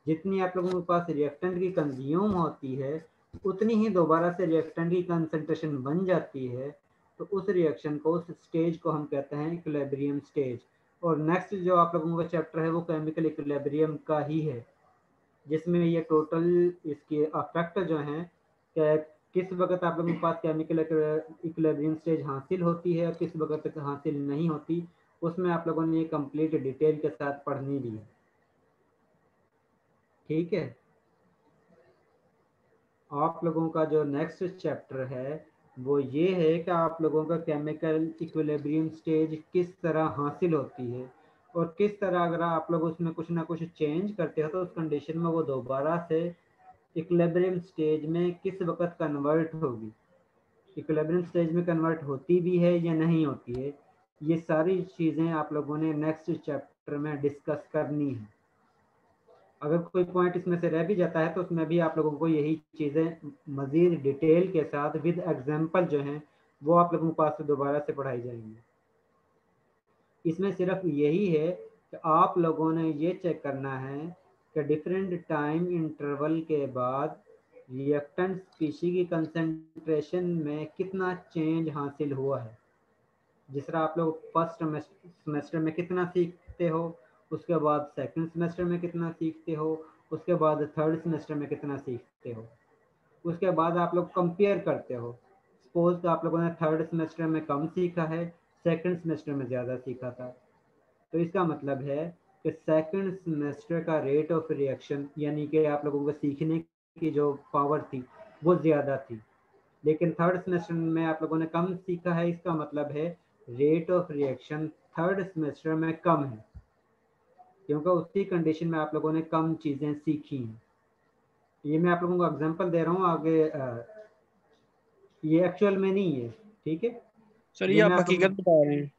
जितनी आप लोगों के पास रिएक्टेंट की कंज्यूम होती है उतनी ही दोबारा से रिएक्टेंट की कंसंट्रेशन बन जाती है, तो उस रिएक्शन को, उस स्टेज को हम कहते हैं इक्विलिब्रियम स्टेज। और नेक्स्ट जो आप लोगों का चैप्टर है वो केमिकल इक्विलिब्रियम का ही है, जिसमें ये टोटल इसके अफेक्ट जो हैं किस वक्त आप लोगों के पास केमिकल इक्विलिब्रियम स्टेज हासिल होती है और किस वक्त तक हासिल नहीं होती, उसमें आप लोगों ने ये कंप्लीट डिटेल के साथ पढ़नी भी है। ठीक है, आप लोगों का जो नेक्स्ट चैप्टर है वो ये है कि आप लोगों का केमिकल इक्विलिब्रियम स्टेज किस तरह हासिल होती है और किस तरह अगर आप लोग उसमें कुछ ना कुछ चेंज करते हो तो उस कंडीशन में वो दोबारा से इक्विलिब्रियम स्टेज में किस वक्त कन्वर्ट होगी, इक्विलिब्रियम स्टेज में कन्वर्ट होती भी है या नहीं होती है। ये सारी चीज़ें आप लोगों ने नेक्स्ट चैप्टर में डिस्कस करनी है। अगर कोई पॉइंट इसमें से रह भी जाता है तो उसमें भी आप लोगों को यही चीज़ें मज़ीद डिटेल के साथ विद एग्जांपल जो हैं वो आप लोगों के पास दोबारा से पढ़ाई जाएंगी। इसमें सिर्फ यही है कि आप लोगों ने ये चेक करना है कि डिफरेंट टाइम इंटरवल के बाद रिएक्टेंट स्पीशी की कंसंट्रेशन में कितना चेंज हासिल हुआ है। जिस तरह आप लोग फर्स्ट सेमेस्टर में कितना सीखते हो, उसके बाद सेकंड सेमेस्टर में कितना सीखते हो, उसके बाद थर्ड सेमेस्टर में कितना सीखते हो, उसके बाद आप लोग कंपेयर करते हो। सपोज तो आप लोगों ने थर्ड सेमेस्टर में कम सीखा है, सेकंड सेमेस्टर में ज़्यादा सीखा था, तो इसका मतलब है कि सेकंड सेमेस्टर का रेट ऑफ रिएक्शन यानी कि आप लोगों को सीखने की जो पावर थी वो ज़्यादा थी, लेकिन थर्ड सेमेस्टर में आप लोगों ने कम सीखा है। इसका मतलब है rate of reaction third semester में कम है, क्योंकि उसी कंडीशन में आप लोगों ने कम चीज़ें सीखी हैं। ये मैं आप लोगों को एग्जांपल दे रहा हूँ, आगे ये एक्चुअल में नहीं है। ठीक है सर, ये आप हकीकत बता रहे हैं।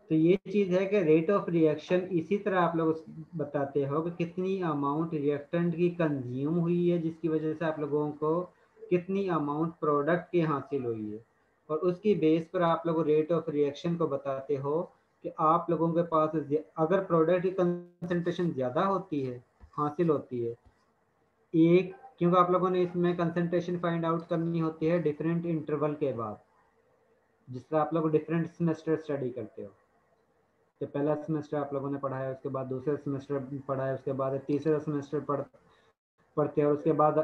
तो ये चीज़ है कि रेट ऑफ रिएक्शन इसी तरह आप लोग बताते हो कि कितनी अमाउंट रिएक्टेंट की कंज्यूम हुई है, जिसकी वजह से आप लोगों को कितनी अमाउंट प्रोडक्ट की हासिल हुई है, और उसकी बेस पर आप लोग रेट ऑफ रिएक्शन को बताते हो कि आप लोगों के पास अगर प्रोडक्ट की कंसंट्रेशन ज़्यादा होती है, हासिल होती है एक, क्योंकि आप लोगों ने इसमें कंसंट्रेशन फाइंड आउट करनी होती है डिफरेंट इंटरवल के बाद, जिस तरह आप लोग डिफरेंट सेमेस्टर स्टडी करते हो। तो पहला सेमेस्टर आप लोगों ने पढ़ा है, उसके बाद दूसरा सेमेस्टर पढ़ा है, उसके बाद तीसरा सेमेस्टर पढ़ते हो, उसके बाद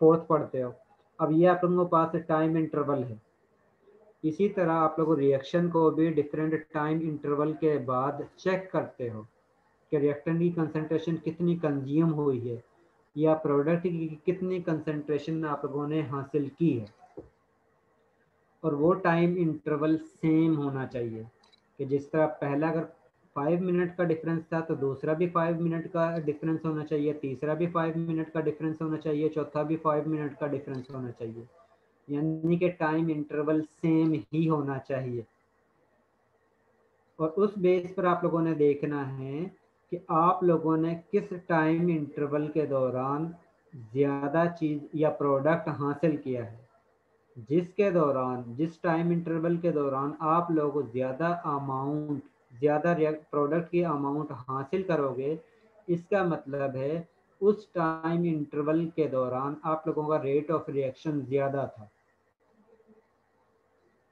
फोर्थ पढ़ते हो। अब ये आप लोगों के पास टाइम इंटरवल है। इसी तरह आप लोग रिएक्शन को भी डिफरेंट टाइम इंटरवल के बाद चेक करते हो कि रिएक्टेंट की कंसंट्रेशन कितनी कंज्यूम हुई है या प्रोडक्ट की कितनी कंसंट्रेशन आप लोगों ने हासिल की है, और वो टाइम इंटरवल सेम होना चाहिए कि जिस तरह पहला अगर 5 मिनट का डिफरेंस था तो दूसरा भी 5 मिनट का डिफरेंस होना चाहिए, तीसरा भी 5 मिनट का डिफरेंस होना चाहिए, चौथा भी 5 मिनट का डिफरेंस होना चाहिए, यानी कि टाइम इंटरवल सेम ही होना चाहिए। और उस बेस पर आप लोगों ने देखना है कि आप लोगों ने किस टाइम इंटरवल के दौरान ज़्यादा चीज़ या प्रोडक्ट हासिल किया है। जिसके दौरान, जिस टाइम इंटरवल के दौरान आप लोग ज़्यादा अमाउंट, ज़्यादा प्रोडक्ट की अमाउंट हासिल करोगे, इसका मतलब है उस टाइम इंटरवल के दौरान आप लोगों का रेट ऑफ रिएक्शन ज़्यादा था,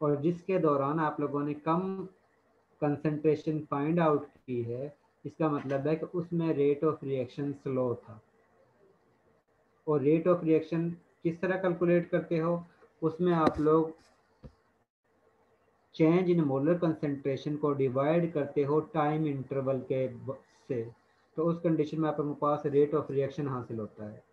और जिसके दौरान आप लोगों ने कम कंसंट्रेशन फाइंड आउट की है इसका मतलब है कि उसमें रेट ऑफ रिएक्शन स्लो था। और रेट ऑफ रिएक्शन किस तरह कैलकुलेट करते हो, उसमें आप लोग चेंज इन मोलर कंसंट्रेशन को डिवाइड करते हो टाइम इंटरवल के से, तो उस कंडीशन में आपके पास रेट ऑफ रिएक्शन हासिल होता है।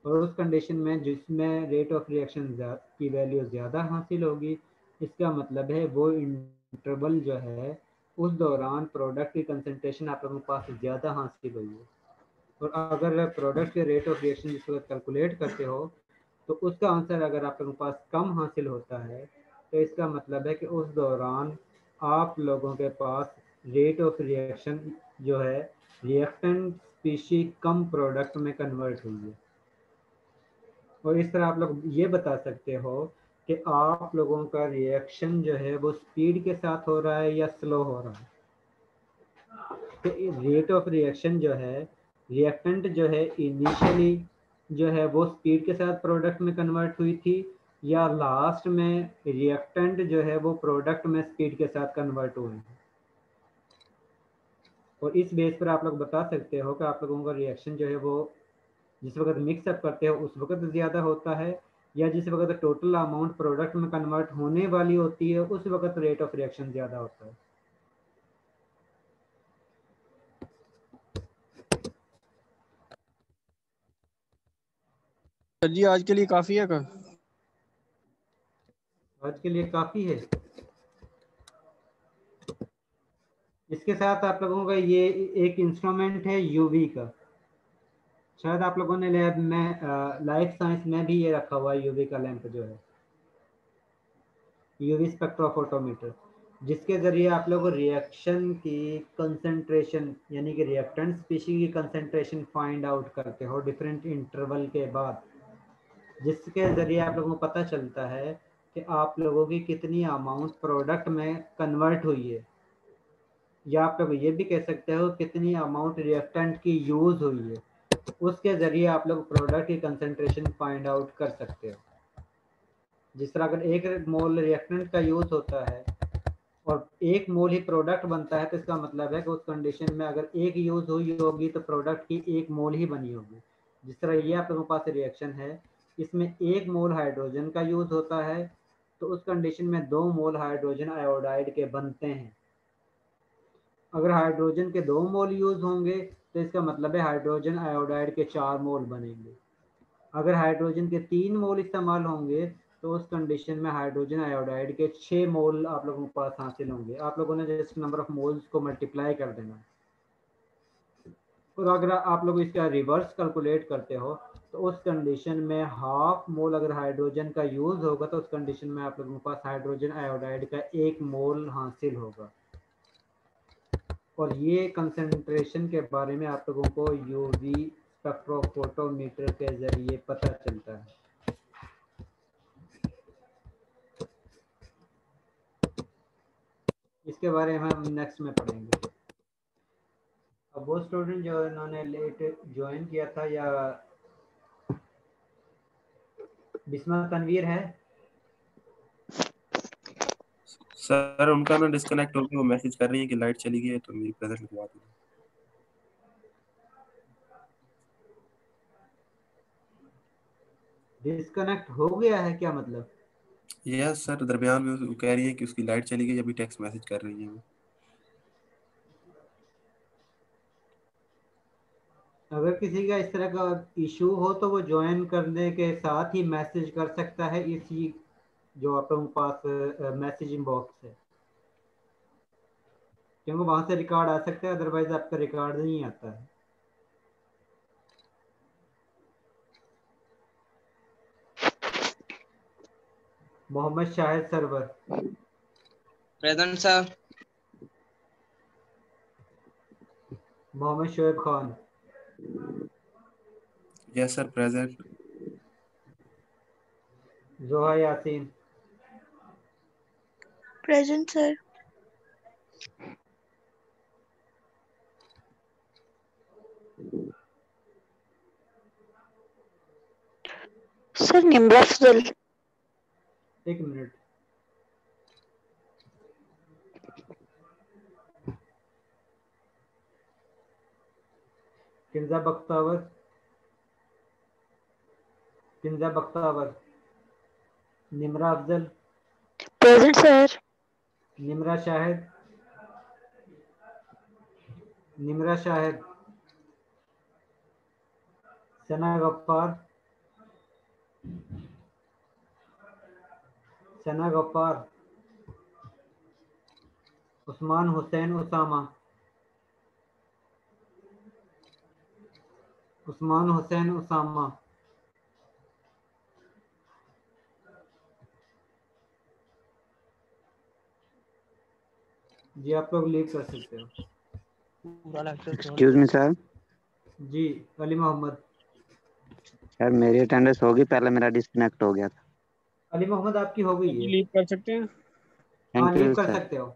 और उस कंडीशन में जिसमें रेट ऑफ रिएक्शन की वैल्यू ज़्यादा हासिल होगी, इसका मतलब है वो इंटरवल जो है उस दौरान प्रोडक्ट की कंसंट्रेशन आप लोगों के पास ज़्यादा हासिल हुई है। और अगर प्रोडक्ट के रेट ऑफ रिएक्शन जिस वक्त कैलकुलेट करते हो तो उसका आंसर अगर आप लोगों के पास कम हासिल होता है, तो इसका मतलब है कि उस दौरान आप लोगों के पास रेट ऑफ रिएक्शन जो है रिएक्टेंट स्पीशी कम प्रोडक्ट में कन्वर्ट हुई है। और इस तरह आप लोग ये बता सकते हो कि आप लोगों का रिएक्शन जो है वो स्पीड के साथ हो रहा है या स्लो हो रहा है। तो रेट ऑफ रिएक्शन जो है, रिएक्टेंट जो है इनिशियली जो है वो स्पीड के साथ प्रोडक्ट में कन्वर्ट हुई थी, या लास्ट में रिएक्टेंट जो है वो प्रोडक्ट में स्पीड के साथ कन्वर्ट हुए हैं। और इस बेस पर आप लोग बता सकते हो कि आप लोगों का रिएक्शन जो है वो जिस वक्त मिक्सअप करते हो उस वक्त ज़्यादा होता है, या जिस वक्त टोटल अमाउंट प्रोडक्ट में कन्वर्ट होने वाली होती है उस वक्त रेट ऑफ रिएक्शन ज़्यादा होता है। सर जी आज के लिए काफ़ी है क्या? आज के लिए काफ़ी है। इसके साथ आप लोगों का ये एक इंस्ट्रूमेंट है यूवी का, शायद आप लोगों ने लैब में लाइफ साइंस में भी ये रखा हुआ है यूवी का लैंप जो है, यूवी स्पेक्ट्रोफोटोमीटर, जिसके ज़रिए आप लोग रिएक्शन की कंसंट्रेशन यानी कि रिएक्टेंट स्पीशी की कंसंट्रेशन फाइंड आउट करते हो डिफरेंट इंटरवल के बाद, जिसके ज़रिए आप लोगों को पता चलता है कि आप लोगों की कितनी अमाउंट प्रोडक्ट में कन्वर्ट हुई है, या आप लोग ये भी कह सकते हो कितनी अमाउंट रिएक्टेंट की यूज़ हुई है। उसके ज़रिए आप लोग प्रोडक्ट की कंसंट्रेशन फाइंड आउट कर सकते हो। जिस तरह अगर 1 मोल रिएक्टेंट का यूज़ होता है और 1 मोल ही प्रोडक्ट बनता है, तो इसका मतलब है कि उस कंडीशन में अगर 1 यूज़ हुई होगी तो प्रोडक्ट की 1 मोल ही बनी होगी। जिस तरह ये आप लोगों के पास रिएक्शन है, इसमें 1 मोल हाइड्रोजन का यूज़ होता है, तो उस कंडीशन में 2 मोल हाइड्रोजन आयोडाइड के बनते हैं। अगर हाइड्रोजन के 2 मोल यूज़ होंगे तो इसका मतलब है हाइड्रोजन आयोडाइड के 4 मोल बनेंगे। अगर हाइड्रोजन के 3 मोल इस्तेमाल होंगे तो उस कंडीशन में हाइड्रोजन आयोडाइड के 6 मोल आप लोगों के पास हासिल होंगे। आप लोगों ने जस्ट नंबर ऑफ मोल्स को मल्टीप्लाई कर देना। और अगर आप लोग इसका रिवर्स कैलकुलेट करते हो तो उस कंडीशन में हाफ मोल अगर हाइड्रोजन का यूज़ होगा तो उस कंडीशन में आप लोगों के पास हाइड्रोजन आयोडाइड का 1 मोल हासिल होगा। और ये कंसंट्रेशन के बारे में आप लोगों को यूवी स्पेक्ट्रोफोटोमीटर के ज़रिए पता चलता है। इसके बारे में हम नेक्स्ट में पढ़ेंगे। अब वो स्टूडेंट जो इन्होंने लेट ज्वाइन किया था या बिस्मा तनवीर है, सर उनका ना डिस्कनेक्ट हो गया, वो मैसेज कर रही है कि लाइट चली गई है तो मेरी प्रेजेंट लिखवा दीजिए। डिस्कनेक्ट हो गया है क्या मतलब? यस सर, दरमियान में वो कह रही है कि उसकी लाइट चली गई, अभी टेक्स्ट मैसेज कर रही है वो। अगर किसी का इस तरह का इशू हो तो वो ज्वाइन करने के साथ ही मैसेज कर सकता है इसी जो आप लोगों के पास मैसेजिंग बॉक्स है, क्योंकि वहां से रिकॉर्ड आ सकता है, अदरवाइज आपका रिकॉर्ड नहीं आता है। Mohammad Shahid Sarwar. Present sir. Mohammad Shoaib Khan. Yes sir present. Zoha Yasin. Present sir. Sir Nimra Afzal. एक minute. Kinza Bakhtawar, Kinza Bakhtawar, Nimra Afzal, present sir. Nimra Shahid, Nimra Shahid, Sana Gaffar, Sana Gaffar, Usman Hussain Usama, Usman Hussain Usama, जी आप लोग लीव कर सकते हो। Excuse me sir. जी अली मोहम्मद। सर मेरी अटेंडेंस होगी, पहले मेरा डिस्कनेक्ट हो गया था। अली मोहम्मद आपकी हो गई है। लीव कर सकते हैं। हाँ थैंक लीव यू कर सर। सकते हो।